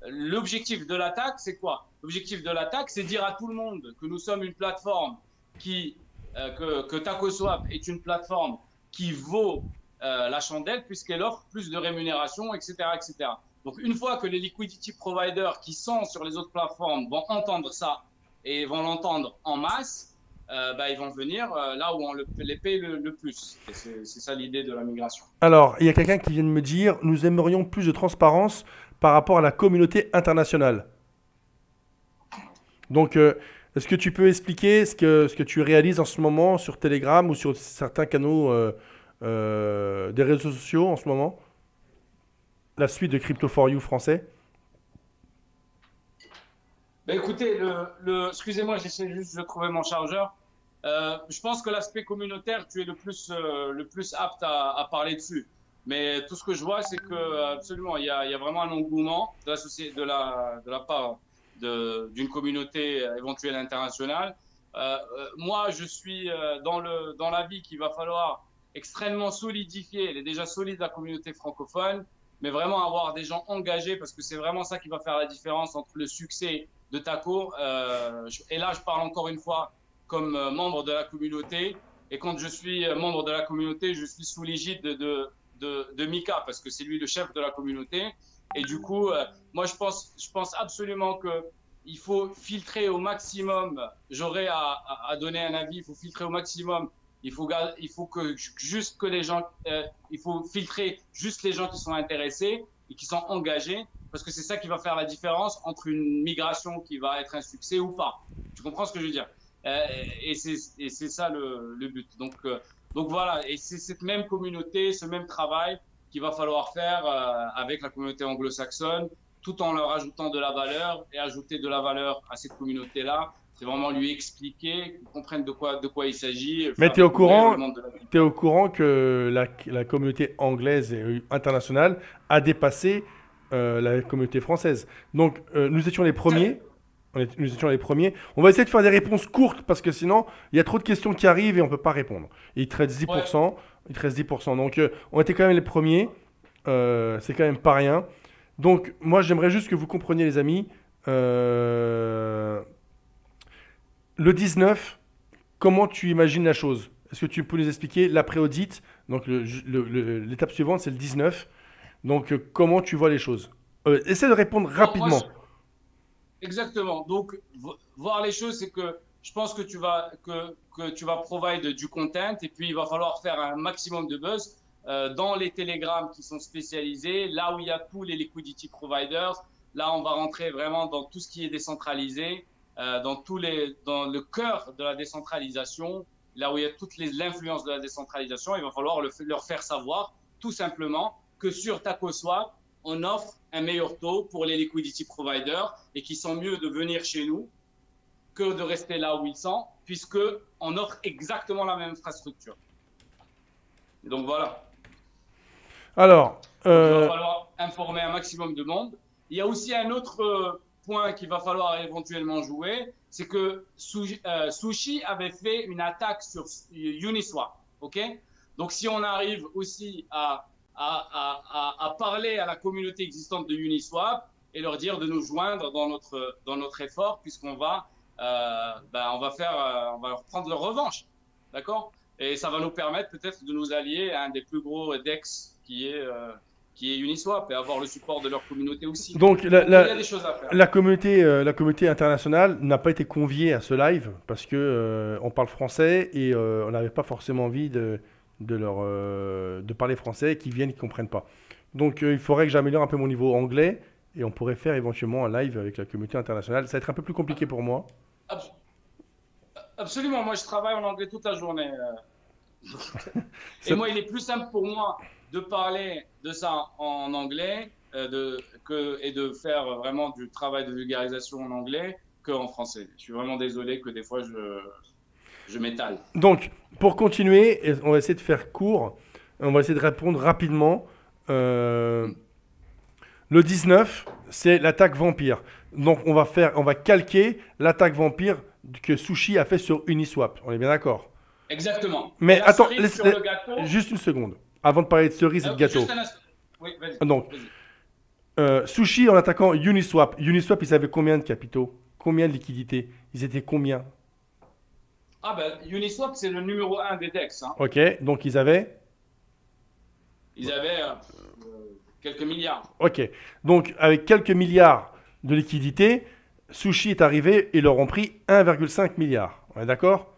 L'objectif de l'attaque, c'est quoi? L'objectif de l'attaque, c'est dire à tout le monde que nous sommes une plateforme que TacoSwap est une plateforme qui vaut la chandelle puisqu'elle offre plus de rémunération, etc., etc. Donc, une fois que les liquidity providers qui sont sur les autres plateformes vont entendre ça et vont l'entendre en masse, ils vont venir là où on les paye le plus. C'est ça l'idée de la migration. Alors, il y a quelqu'un qui vient de me dire, nous aimerions plus de transparence par rapport à la communauté internationale. Donc, est-ce que tu peux expliquer ce que tu réalises en ce moment sur Telegram ou sur certains canaux des réseaux sociaux en ce moment? La suite de Crypto4You français? Écoutez, excusez-moi, j'essaie juste de trouver mon chargeur. Je pense que l'aspect communautaire, tu es le plus apte à parler dessus. Mais tout ce que je vois, c'est que absolument, il y a vraiment un engouement de la part d'une communauté éventuelle internationale. Moi, je suis dans la vie qu'il va falloir extrêmement solidifier. Elle est déjà solide, la communauté francophone, mais vraiment avoir des gens engagés parce que c'est vraiment ça qui va faire la différence entre le succès de Taco. Et là, je parle encore une fois comme membre de la communauté. Et quand je suis membre de la communauté, je suis sous l'égide de Mika parce que c'est lui le chef de la communauté. Et du coup, moi, je pense absolument qu'il faut filtrer au maximum. J'aurais à donner un avis. Il faut filtrer au maximum. Il faut filtrer juste les gens qui sont intéressés et qui sont engagés parce que c'est ça qui va faire la différence entre une migration qui va être un succès ou pas. Tu comprends ce que je veux dire? Et c'est ça le but. Donc voilà, et c'est cette même communauté, ce même travail qu'il va falloir faire avec la communauté anglo-saxonne, tout en leur ajoutant de la valeur et ajouter de la valeur à cette communauté-là. C'est vraiment lui expliquer, qu'ils comprennent de quoi il s'agit. Mais tu es au courant, t'es au courant que la communauté anglaise et internationale a dépassé la communauté française. Donc, nous étions les premiers. Nous étions les premiers. On va essayer de faire des réponses courtes parce que sinon, il y a trop de questions qui arrivent et on ne peut pas répondre. Et il te reste 10%. Ouais. Il te reste 10%. Donc, on était quand même les premiers. C'est quand même pas rien. Donc, moi, j'aimerais juste que vous compreniez, les amis. Le 19, comment tu imagines la chose? Est-ce que tu peux nous expliquer l'après-audit? Donc, l'étape suivante, c'est le 19. Donc, comment tu vois les choses? Essaie de répondre rapidement. Exactement. Donc, voir les choses, c'est que je pense que tu vas provide du content et puis il va falloir faire un maximum de buzz dans les Telegrams qui sont spécialisés, là où il y a tous les liquidity providers. Là, on va rentrer vraiment dans tout ce qui est décentralisé, dans le cœur de la décentralisation, là où il y a toute l'influence de la décentralisation. Il va falloir leur faire savoir tout simplement que sur TacoSwap, on offre un meilleur taux pour les liquidity providers et qui sont mieux de venir chez nous que de rester là où ils sont, puisqu'on offre exactement la même infrastructure. Et donc voilà. Alors, il va falloir informer un maximum de monde. Il y a aussi un autre point qu'il va falloir éventuellement jouer, c'est que Sushi avait fait une attaque sur Uniswap. Okay, donc si on arrive aussi à parler à la communauté existante de Uniswap et leur dire de nous joindre dans notre effort, puisqu'on va leur prendre leur revanche, d'accord? Et ça va nous permettre peut-être de nous allier à un des plus gros DEX qui est qui est Uniswap et avoir le support de leur communauté aussi. Donc, Donc, il y a des choses à faire. la communauté internationale n'a pas été conviée à ce live parce que on parle français et on n'avait pas forcément envie de parler français, qu'ils viennent, qu'ils ne comprennent pas. Donc, il faudrait que j'améliore un peu mon niveau anglais et on pourrait faire éventuellement un live avec la communauté internationale. Ça va être un peu plus compliqué pour moi. Abs- Absolument, moi je travaille en anglais toute la journée. Et Ça- moi, il est plus simple pour moi de parler de ça en anglais et de faire vraiment du travail de vulgarisation en anglais qu'en français. Je suis vraiment désolé que des fois je m'étale. Donc, pour continuer, on va essayer de faire court. On va essayer de répondre rapidement. Euh, le 19, c'est l'attaque vampire. Donc, on va calquer l'attaque vampire que Sushi a fait sur Uniswap. On est bien d'accord? Exactement. Et Mais la attends, cerise sur le gâteau. juste une seconde. Avant de parler de cerise et de gâteau. Juste un instant. Oui, vas-y. Donc, Vas-y. Sushi en attaquant Uniswap. Uniswap, ils avaient combien de capitaux? Combien de liquidités? Ils étaient combien? Ah ben, Uniswap, c'est le numéro un des DEX, hein. Ok, donc ils avaient. Ils avaient quelques milliards. Ok, donc avec quelques milliards de liquidités, Sushi est arrivé et leur ont pris 1,5 milliard. On est d'accord?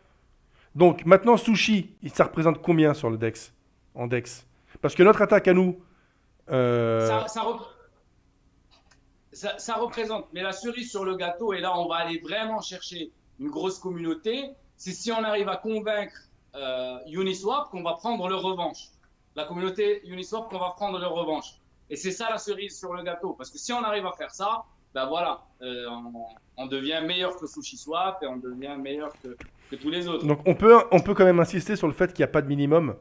Donc maintenant, Sushi, ça représente combien sur le DEX? En DEX? Parce que notre attaque à nous. euh, Ça, ça, rep- ça représente, mais la cerise sur le gâteau, et là on va aller vraiment chercher une grosse communauté, c'est si on arrive à convaincre Uniswap qu'on va prendre leur revanche. La communauté Uniswap qu'on va prendre leur revanche. Et c'est ça la cerise sur le gâteau. Parce que si on arrive à faire ça, ben voilà, on devient meilleur que SushiSwap et on devient meilleur que tous les autres. donc on peut quand même insister sur le fait qu'il n'y a pas de minimum.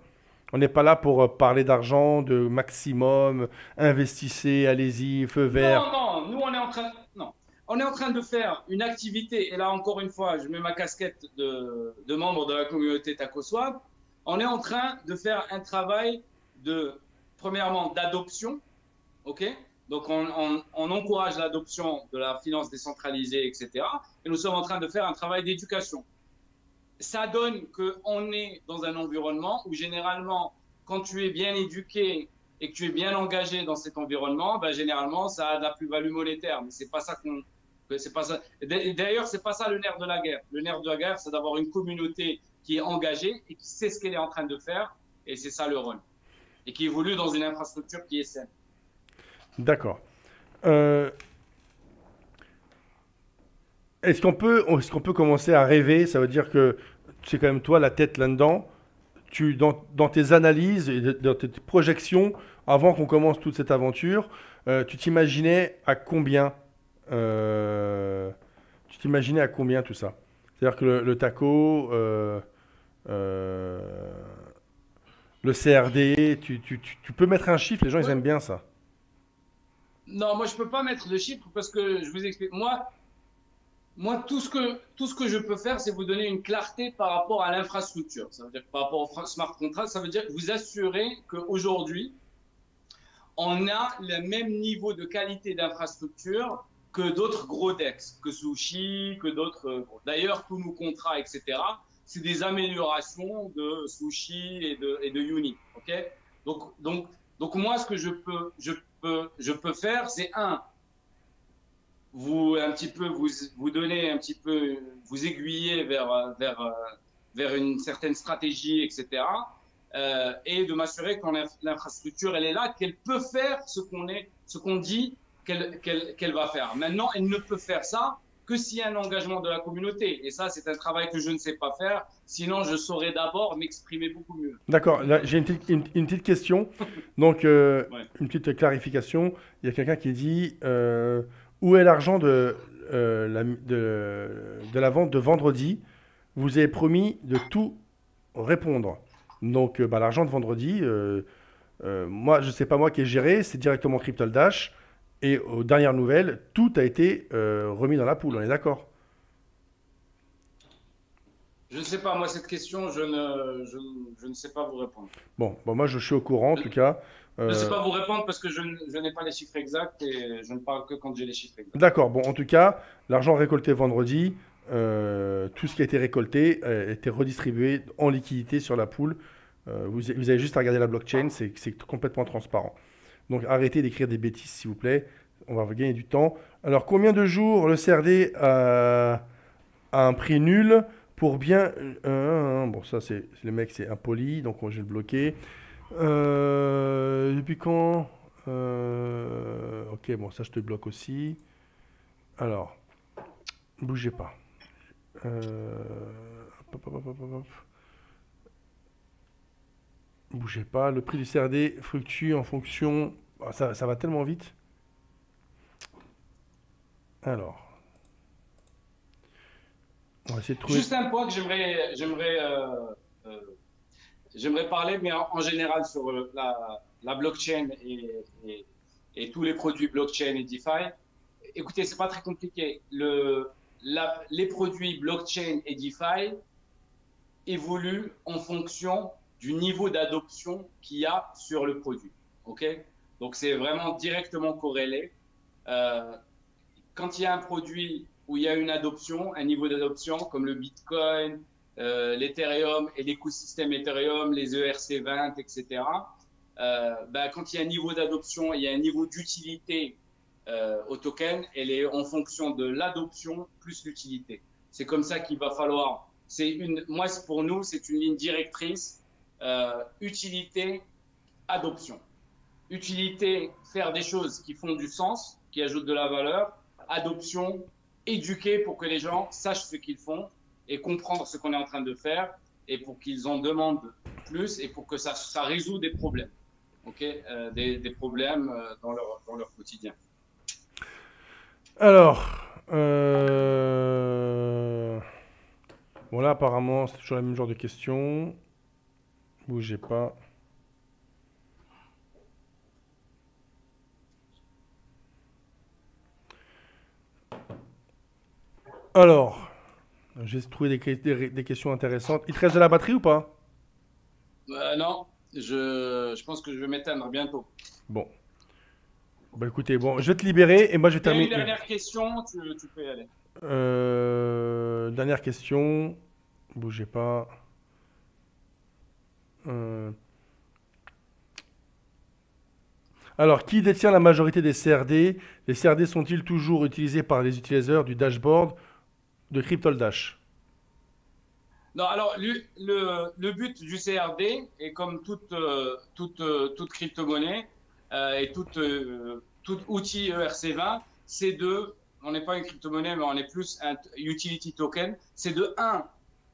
On n'est pas là pour parler d'argent, de maximum, investissez, allez-y, feu vert. Non, non, nous on est en train, non, on est en train de faire une activité. Et là encore une fois, je mets ma casquette de membre de la communauté TacoSwap. On est en train de faire un travail premièrement, d'adoption, ok? Donc on encourage l'adoption de la finance décentralisée, etc. Et nous sommes en train de faire un travail d'éducation. Ça donne qu'on est dans un environnement où généralement, quand tu es bien éduqué et que tu es bien engagé dans cet environnement, ben, généralement, ça a de la plus-value monétaire. Mais c'est pas ça c'est pas ça. D'ailleurs, c'est pas ça le nerf de la guerre. Le nerf de la guerre, c'est d'avoir une communauté qui est engagée et qui sait ce qu'elle est en train de faire. Et c'est ça le rôle. Et qui évolue dans une infrastructure qui est saine. D'accord. Euh, est-ce qu'on peut commencer à rêver? Ça veut dire que c'est quand même toi la tête là-dedans. Dans tes analyses et dans tes projections, avant qu'on commence toute cette aventure, tu t'imaginais à combien tu t'imaginais à combien tout ça? C'est-à-dire que le taco, euh, le CRD, tu peux mettre un chiffre, les gens ils Ouais. aiment bien ça. Non, moi, je peux pas mettre de chiffres parce que je vous explique. Moi, tout ce que je peux faire, c'est vous donner une clarté par rapport à l'infrastructure. Ça veut dire que par rapport au smart contract, ça veut dire que vous assurez qu'aujourd'hui, on a le même niveau de qualité d'infrastructure que d'autres gros DEX, que Sushi, que d'autres. D'ailleurs, tous nos contrats, etc., c'est des améliorations de Sushi et de Uni. Ok. Donc, moi, ce que je peux faire, c'est vous donner un petit peu, vous aiguiller vers une certaine stratégie, etc. Et de m'assurer que l'infrastructure, elle est là, qu'elle peut faire ce qu'on dit qu'elle va faire. Maintenant, elle ne peut faire ça que s'il y a un engagement de la communauté. Et ça, c'est un travail que je ne sais pas faire. Sinon, je saurais d'abord m'exprimer beaucoup mieux. D'accord, là j'ai une petite question, donc Ouais. une petite clarification. Il y a quelqu'un qui dit où est l'argent de la vente de vendredi? Vous avez promis de tout répondre. Donc bah, l'argent de vendredi, moi je sais pas moi qui ai géré, c'est directement Cryptol Dash. Et aux dernières nouvelles, tout a été remis dans la poule, on est d'accord? Je ne sais pas, moi, cette question, je ne sais pas vous répondre. Bon, moi je suis au courant en tout cas. Je ne sais Euh, pas vous répondre parce que je n'ai pas les chiffres exacts et je ne parle que quand j'ai les chiffres exacts. D'accord, bon, en tout cas, l'argent récolté vendredi, tout ce qui a été récolté a été redistribué en liquidité sur la pool. Vous avez juste à regarder la blockchain, c'est complètement transparent. Donc arrêtez d'écrire des bêtises, s'il vous plaît. On va gagner du temps. Alors, combien de jours le CRD a un prix nul pour bien... bon, ça, c'est le mec, c'est impoli, donc je vais le bloquer. Depuis quand ok, bon, ça, je te bloque aussi. Alors, bougez pas. Hop, hop, hop, hop, hop. Bougez pas. Le prix du CRD fluctue en fonction... Ah, ça va tellement vite. Alors, on va essayer de trouver... Juste un point que j'aimerais parler, mais en général sur la blockchain et tous les produits blockchain et DeFi. Écoutez, c'est pas très compliqué. Les produits blockchain et DeFi évoluent en fonction du niveau d'adoption qu'il y a sur le produit. Ok? Donc c'est vraiment directement corrélé. Quand il y a un produit où il y a une adoption, un niveau d'adoption comme le Bitcoin, l'Ethereum et l'écosystème Ethereum, les ERC20, etc. Quand il y a un niveau d'adoption, il y a un niveau d'utilité au token, elle est en fonction de l'adoption plus l'utilité. C'est comme ça qu'il va falloir. Moi, pour nous, c'est une ligne directrice utilité, adoption. Utilité, faire des choses qui font du sens, qui ajoutent de la valeur. Adoption, éduquer pour que les gens sachent ce qu'ils font et comprendre ce qu'on est en train de faire et pour qu'ils en demandent plus et pour que ça résout des problèmes, okay, des problèmes dans leur quotidien. Alors, bon là apparemment c'est toujours le même genre de questions. Bougez pas. Alors, j'ai trouvé des questions intéressantes. Il te reste de la batterie ou pas? Non, je pense que je vais m'éteindre bientôt. Bon. Bah écoutez, bon, je vais te libérer et moi je vais terminer. Une dernière question, tu peux y aller. Dernière question. Bougez pas. Alors, qui détient la majorité des CRD? Les CRD sont-ils toujours utilisés par les utilisateurs du dashboard de CryptoLdash? Non, alors le but du CRD, et comme toute crypto-monnaie et tout outil ERC20, c'est on n'est pas une crypto-monnaie, mais on est plus un utility token, c'est de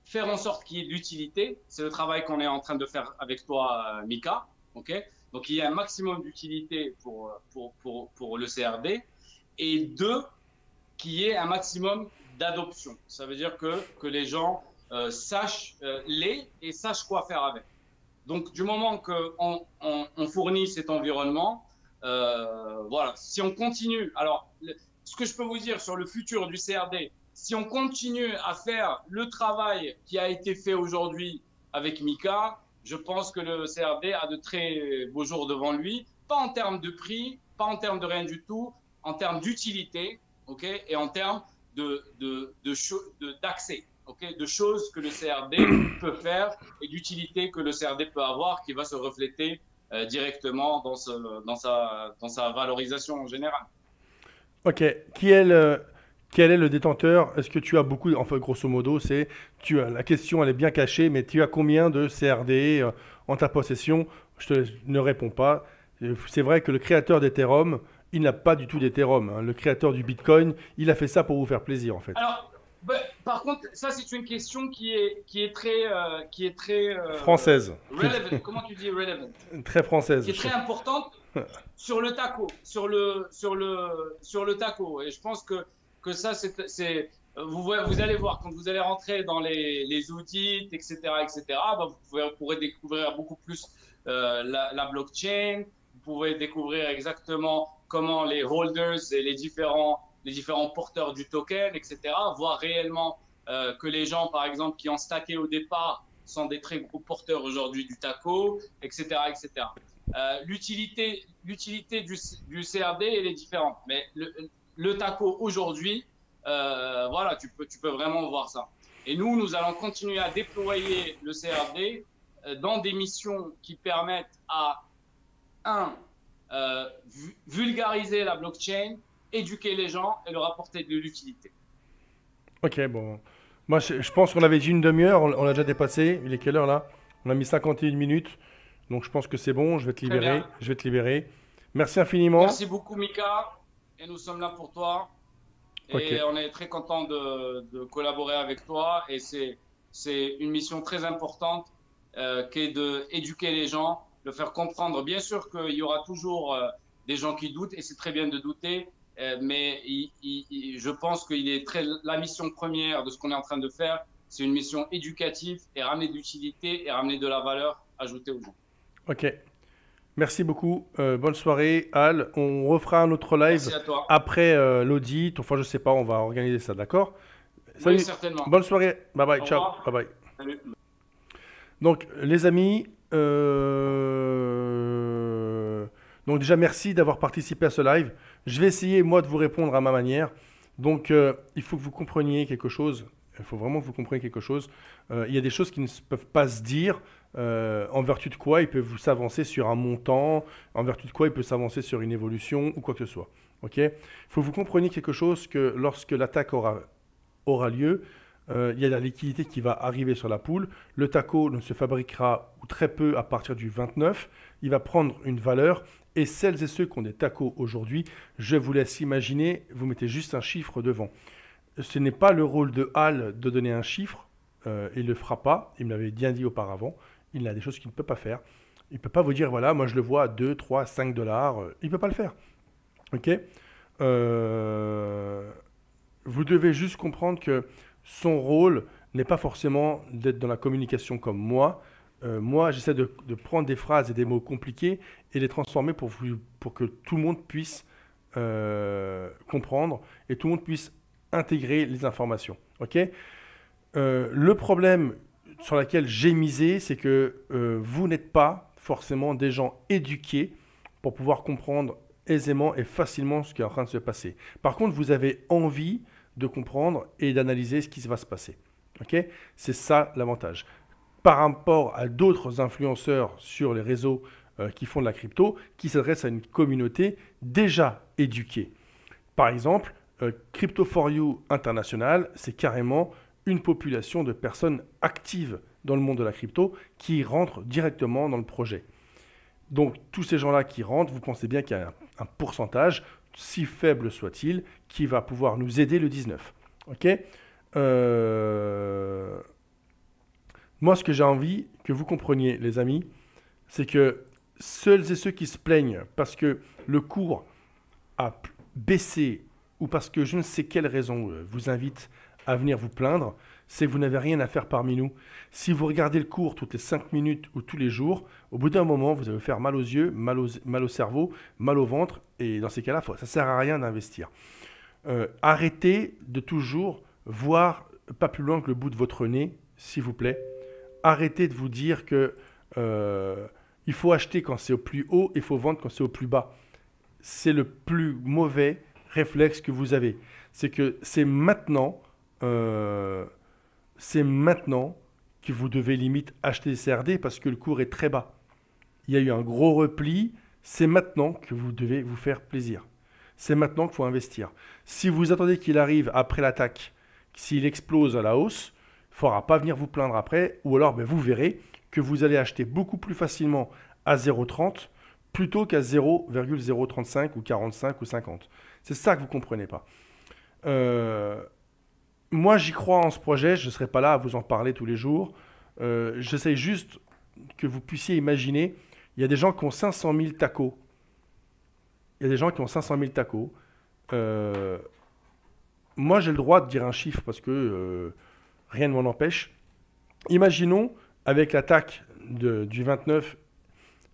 faire en sorte qu'il y ait de l'utilité. C'est le travail qu'on est en train de faire avec toi, Mika. Okay, donc, il y a un maximum d'utilité pour le CRD. Et qu'il y ait un maximum d'adoption. Ça veut dire que les gens sachent et sachent quoi faire avec. Donc, du moment qu'on fournit cet environnement, voilà, si on continue, alors, ce que je peux vous dire sur le futur du CRD, si on continue à faire le travail qui a été fait aujourd'hui avec Mika, je pense que le CRD a de très beaux jours devant lui, pas en termes de prix, pas en termes de rien du tout, en termes d'utilité, okay, et en termes d'accès, okay, de choses que le CRD peut faire et d'utilité que le CRD peut avoir qui va se refléter directement dans sa valorisation en général. Ok, quel est le détenteur? Est-ce que tu as beaucoup, enfin grosso modo, la question elle est bien cachée, mais tu as combien de CRD en ta possession? Ne réponds pas. C'est vrai que le créateur d'Ethereum, il n'a pas du tout d'Ethereum, hein. Le créateur du Bitcoin, il a fait ça pour vous faire plaisir en fait. Alors, par contre, ça c'est une question qui est très française. Relevant. Comment tu dis relevant? Très française. Qui est très importante sur le taco, sur le taco. Et je pense que ça vous allez voir quand vous allez rentrer dans les audits, etc., vous pourrez découvrir beaucoup plus la blockchain. Vous pouvez découvrir exactement comment les holders et les différents porteurs du token, etc., voir réellement que les gens, par exemple, qui ont stacké au départ sont des très gros porteurs aujourd'hui du taco, etc., etc. L'utilité du CRD, elle est différente. Mais le taco aujourd'hui, voilà, tu peux vraiment voir ça. Et nous allons continuer à déployer le CRD dans des missions qui permettent à vulgariser la blockchain, éduquer les gens et leur apporter de l'utilité. Ok, bon. Moi, je pense qu'on avait dit une demi-heure, on l'a déjà dépassé. Il est quelle heure là? On a mis 51 minutes. Donc je pense que c'est bon, je vais te Très libérer. bien. Je vais te libérer. Merci infiniment. Merci beaucoup, Mika. Et nous sommes là pour toi. Ok. Et on est très content de collaborer avec toi. Et c'est une mission très importante qui est d'éduquer les gens, de faire comprendre. Bien sûr qu'il y aura toujours des gens qui doutent, et c'est très bien de douter. Mais je pense qu'il est la mission première de ce qu'on est en train de faire, c'est une mission éducative et ramener de l'utilité et ramener de la valeur ajoutée aux gens. Ok. Merci beaucoup. Bonne soirée, Al. On refera un autre live Merci à toi. après l'audit. Enfin, je sais pas, on va organiser ça, d'accord? Oui, Salut. certainement. Bonne soirée. Bye bye. Au Ciao. revoir. Bye bye. Salut. Donc, les amis, donc déjà merci d'avoir participé à ce live. Je vais essayer moi de vous répondre à ma manière. Donc, il faut que vous compreniez quelque chose. Il faut vraiment que vous compreniez quelque chose. Il y a des choses qui ne peuvent pas se dire. En vertu de quoi ils peuvent s'avancer sur un montant, en vertu de quoi ils peuvent s'avancer sur une évolution ou quoi que ce soit. Ok? Il faut que vous compreniez quelque chose que lorsque l'attaque aura lieu, il y a la liquidité qui va arriver sur la poule. Le taco ne se fabriquera ou très peu à partir du 29. Il va prendre une valeur. Et celles et ceux qui ont des tacos aujourd'hui, je vous laisse imaginer, vous mettez juste un chiffre devant. Ce n'est pas le rôle de Hal de donner un chiffre. Il ne le fera pas. Il me l'avait bien dit auparavant. Il a des choses qu'il ne peut pas faire. Il ne peut pas vous dire, voilà, moi je le vois à 2, 3, 5 dollars. Il ne peut pas le faire. Ok? Vous devez juste comprendre que son rôle n'est pas forcément d'être dans la communication comme moi. Moi, j'essaie de prendre des phrases et des mots compliqués et les transformer pour que tout le monde puisse comprendre et tout le monde puisse intégrer les informations. Ok? Le problème sur lequel j'ai misé, c'est que vous n'êtes pas forcément des gens éduqués pour pouvoir comprendre aisément et facilement ce qui est en train de se passer. Par contre, vous avez envie de comprendre et d'analyser ce qui va se passer. Okay? C'est ça l'avantage. Par rapport à d'autres influenceurs sur les réseaux qui font de la crypto, qui s'adressent à une communauté déjà éduquée. Par exemple, Crypto4You International, c'est carrément une population de personnes actives dans le monde de la crypto qui rentrent directement dans le projet. Donc, tous ces gens-là qui rentrent, vous pensez bien qu'il y a un pourcentage, si faible soit-il, qui va pouvoir nous aider le 19. Ok? Moi, ce que j'ai envie que vous compreniez, les amis, c'est que seuls et ceux qui se plaignent parce que le cours a baissé ou parce que je ne sais quelle raison vous invite à venir vous plaindre, c'est que vous n'avez rien à faire parmi nous. Si vous regardez le cours toutes les 5 minutes ou tous les jours, au bout d'un moment, vous allez vous faire mal aux yeux, mal au cerveau, mal au ventre, et dans ces cas-là, ça ne sert à rien d'investir. Arrêtez de toujours voir pas plus loin que le bout de votre nez, s'il vous plaît. Arrêtez de vous dire que il faut acheter quand c'est au plus haut et il faut vendre quand c'est au plus bas. C'est le plus mauvais réflexe que vous avez. C'est que c'est maintenant que vous devez limite acheter des CRD parce que le cours est très bas. Il y a eu un gros repli, c'est maintenant que vous devez vous faire plaisir. C'est maintenant qu'il faut investir. Si vous attendez qu'il arrive après l'attaque, s'il explose à la hausse, il ne faudra pas venir vous plaindre après, ou alors vous verrez que vous allez acheter beaucoup plus facilement à 0,30 plutôt qu'à 0,035 ou 45 ou 50. C'est ça que vous ne comprenez pas. Moi, j'y crois en ce projet, je ne serai pas là à vous en parler tous les jours. J'essaie juste que vous puissiez imaginer, il y a des gens qui ont 500 000 tacos. Il y a des gens qui ont 500 000 tacos. Moi, j'ai le droit de dire un chiffre parce que rien ne m'en empêche. Imaginons, avec l'attaque du 29,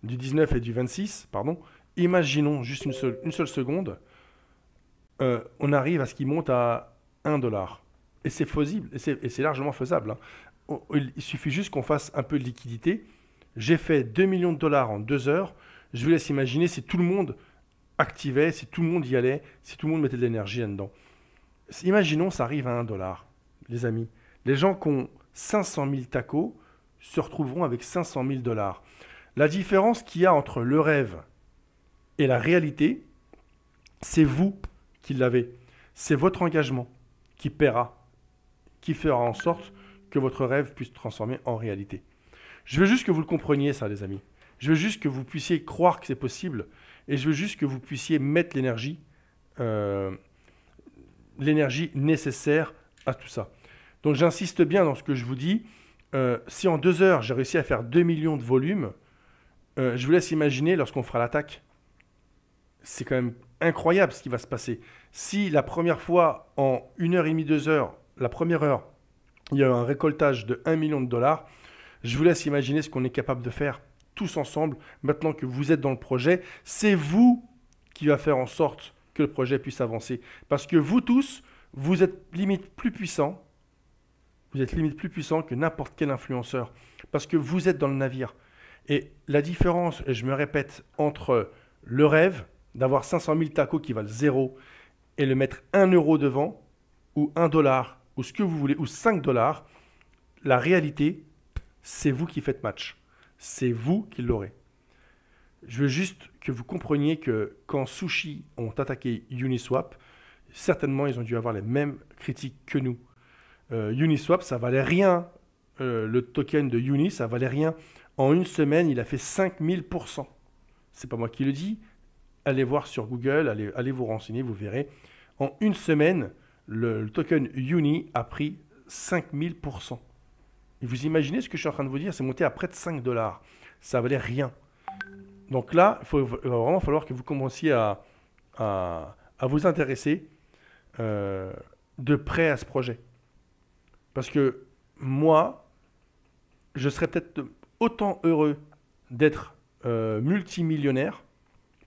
du 19 et du 26, pardon, imaginons juste une seule seconde, on arrive à ce qu'il monte à 1 dollar. Et c'est faisable, et c'est largement faisable. Hein. Il suffit juste qu'on fasse un peu de liquidité. J'ai fait 2 millions de dollars en 2 heures. Je vous laisse imaginer si tout le monde activait, si tout le monde y allait, si tout le monde mettait de l'énergie là-dedans. Imaginons, ça arrive à 1 dollar, les amis. Les gens qui ont 500 000 tacos se retrouveront avec 500 000 dollars. La différence qu'il y a entre le rêve Et la réalité, c'est vous qui l'avez. C'est votre engagement qui paiera, qui fera en sorte que votre rêve puisse se transformer en réalité. Je veux juste que vous le compreniez, ça, les amis. Je veux juste que vous puissiez croire que c'est possible et je veux juste que vous puissiez mettre l'énergie nécessaire à tout ça. Donc, j'insiste bien dans ce que je vous dis. Si en 2 heures, j'ai réussi à faire 2 millions de volumes, je vous laisse imaginer lorsqu'on fera l'attaque. C'est quand même incroyable ce qui va se passer. Si la première fois, en 1h30, 2 heures, la première heure, il y a eu un récoltage de 1 million de dollars, je vous laisse imaginer ce qu'on est capable de faire tous ensemble. Maintenant que vous êtes dans le projet, c'est vous qui va faire en sorte que le projet puisse avancer. Parce que vous tous, vous êtes limite plus puissants. Vous êtes limite plus puissant que n'importe quel influenceur. Parce que vous êtes dans le navire. Et la différence, et je me répète, entre le rêve d'avoir 500 000 tacos qui valent 0 et le mettre 1 euro devant, ou 1 dollar, ou ce que vous voulez, ou 5 dollars, la réalité, c'est vous qui faites match. C'est vous qui l'aurez. Je veux juste que vous compreniez que quand Sushi ont attaqué Uniswap, certainement ils ont dû avoir les mêmes critiques que nous. Uniswap, ça valait rien. Le token de Uni, ça valait rien. En 1 semaine, il a fait 5000%. C'est pas moi qui le dis. Allez voir sur Google, allez vous renseigner, vous verrez. En 1 semaine, le token Uni a pris 5000%. Et vous imaginez ce que je suis en train de vous dire, c'est monté à près de 5 dollars. Ça valait rien. Donc là, il va vraiment falloir que vous commenciez à vous intéresser de près à ce projet. Parce que moi, je serais peut-être autant heureux d'être multimillionnaire,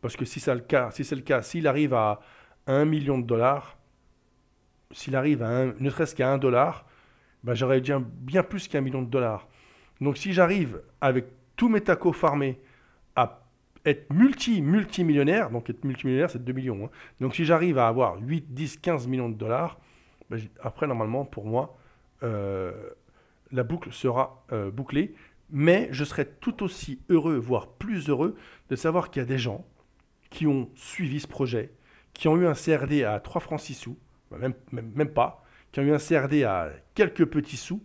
parce que si c'est le cas, s'il arrive à 1 million de dollars, s'il arrive à ne serait-ce qu'à 1 dollar, ben j'aurais bien plus qu'1 million de dollars. Donc si j'arrive avec tous mes tacos farmés à être multimillionnaire, donc être multimillionnaire c'est 2 millions, hein. Donc si j'arrive à avoir 8, 10, 15 millions de dollars, ben après normalement pour moi, la boucle sera bouclée, mais je serai tout aussi heureux, voire plus heureux, de savoir qu'il y a des gens qui ont suivi ce projet, qui ont eu un CRD à 3 francs 6 sous, même pas, qui ont eu un CRD à quelques petits sous,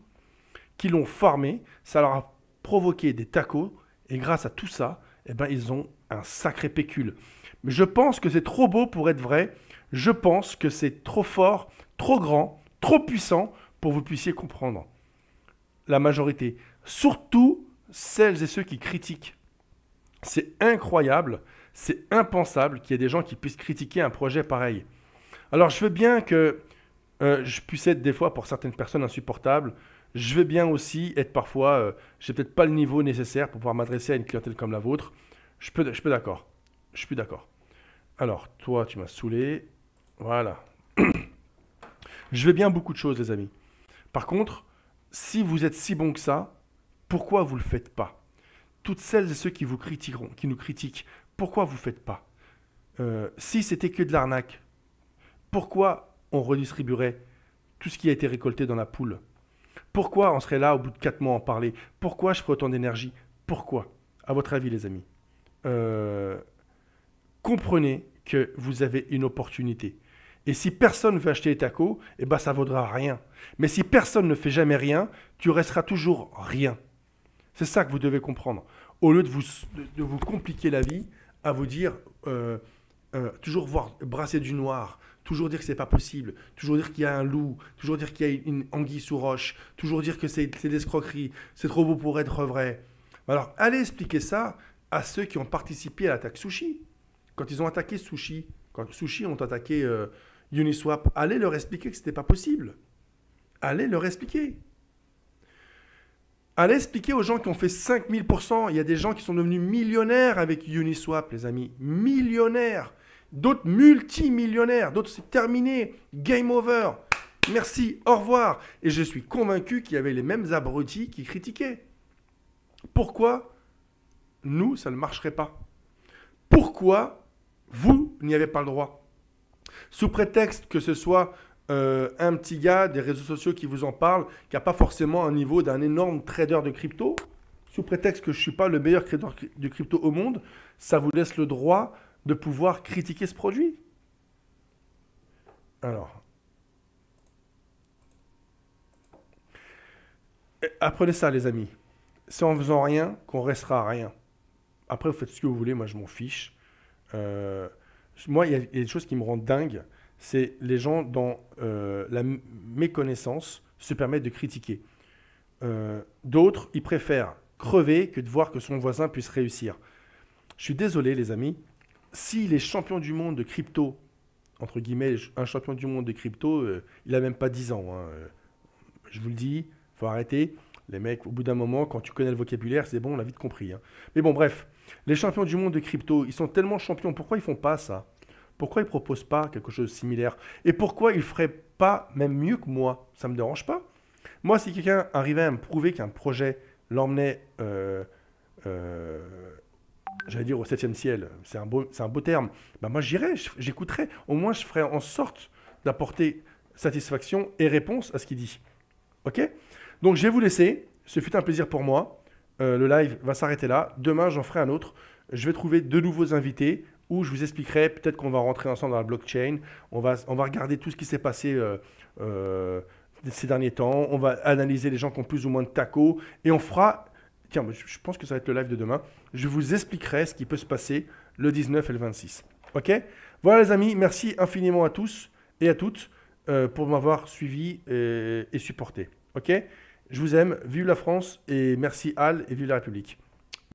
qui l'ont farmé, ça leur a provoqué des tacos, et grâce à tout ça, eh ben, ils ont un sacré pécule. Mais je pense que c'est trop beau pour être vrai, je pense que c'est trop fort, trop grand, trop puissant pour que vous puissiez comprendre. La majorité, surtout celles et ceux qui critiquent. C'est incroyable, c'est impensable qu'il y ait des gens qui puissent critiquer un projet pareil. Alors je veux bien que je puisse être des fois pour certaines personnes insupportable. Je veux bien aussi être parfois, j'ai peut-être pas le niveau nécessaire pour pouvoir m'adresser à une clientèle comme la vôtre. Je peux d'accord. Je suis d'accord. Alors toi tu m'as saoulé. Voilà. Je veux bien beaucoup de choses les amis. Par contre, si vous êtes si bon que ça, pourquoi vous ne le faites pas? Toutes celles et ceux qui vous critiqueront, qui nous critiquent, pourquoi vous ne le faites pas? Si c'était que de l'arnaque, pourquoi on redistribuerait tout ce qui a été récolté dans la poule? Pourquoi on serait là au bout de 4 mois à en parler? Pourquoi je ferais autant d'énergie? Pourquoi? À votre avis les amis, comprenez que vous avez une opportunité. Et si personne ne veut acheter les tacos, eh ben ça ne vaudra rien. Mais si personne ne fait jamais rien, tu resteras toujours rien. C'est ça que vous devez comprendre. Au lieu de vous compliquer la vie, à vous dire, toujours brasser du noir, toujours dire que ce n'est pas possible, toujours dire qu'il y a un loup, toujours dire qu'il y a une anguille sous roche, toujours dire que c'est des escroqueries, c'est trop beau pour être vrai. Alors, allez expliquer ça à ceux qui ont participé à l'attaque Sushi. Quand ils ont attaqué Sushi, quand Sushi ont attaqué Uniswap, allez leur expliquer que ce n'était pas possible. Allez leur expliquer. Allez expliquer aux gens qui ont fait 5000%. Il y a des gens qui sont devenus millionnaires avec Uniswap, les amis. Millionnaires. D'autres multimillionnaires. D'autres, c'est terminé. Game over. Merci. Au revoir. Et je suis convaincu qu'il y avait les mêmes abrutis qui critiquaient. Pourquoi nous, ça ne marcherait pas? Pourquoi vous n'y avez pas le droit? Sous prétexte que ce soit un petit gars des réseaux sociaux qui vous en parle, qui n'a pas forcément un niveau d'un énorme trader de crypto, sous prétexte que je ne suis pas le meilleur trader de crypto au monde, ça vous laisse le droit de pouvoir critiquer ce produit. Alors, apprenez ça, les amis. C'est en faisant rien qu'on restera à rien. Après, vous faites ce que vous voulez, moi je m'en fiche. Moi, il y a des choses qui me rendent dingue. C'est les gens dans la méconnaissance se permettent de critiquer. D'autres, ils préfèrent crever que de voir que son voisin puisse réussir. Je suis désolé, les amis. Si les champions du monde de crypto, entre guillemets, un champion du monde de crypto, il n'a même pas 10 ans. Hein, je vous le dis, il faut arrêter. Les mecs, au bout d'un moment, quand tu connais le vocabulaire, c'est bon, on l'a vite compris. Hein. Mais bon, bref, les champions du monde de crypto, ils sont tellement champions. Pourquoi ils font pas ça? Pourquoi ils ne proposent pas quelque chose de similaire? Et pourquoi ils ne feraient pas même mieux que moi? Ça ne me dérange pas. Moi, si quelqu'un arrivait à me prouver qu'un projet l'emmenait, j'allais dire au 7e ciel, c'est un beau terme, ben moi j'irais, j'écouterais. Au moins, je ferais en sorte d'apporter satisfaction et réponse à ce qu'il dit. Ok? Donc, je vais vous laisser. Ce fut un plaisir pour moi. Le live va s'arrêter là. Demain, j'en ferai un autre. Je vais trouver de nouveaux invités où je vous expliquerai. Peut-être qu'on va rentrer ensemble dans la blockchain. On va regarder tout ce qui s'est passé ces derniers temps. On va analyser les gens qui ont plus ou moins de tacos. Et on fera... Tiens, je pense que ça va être le live de demain. Je vous expliquerai ce qui peut se passer le 19 et le 26. Ok? Voilà les amis. Merci infiniment à tous et à toutes pour m'avoir suivi et supporté. Ok? Je vous aime, vive la France et merci Al et vive la République.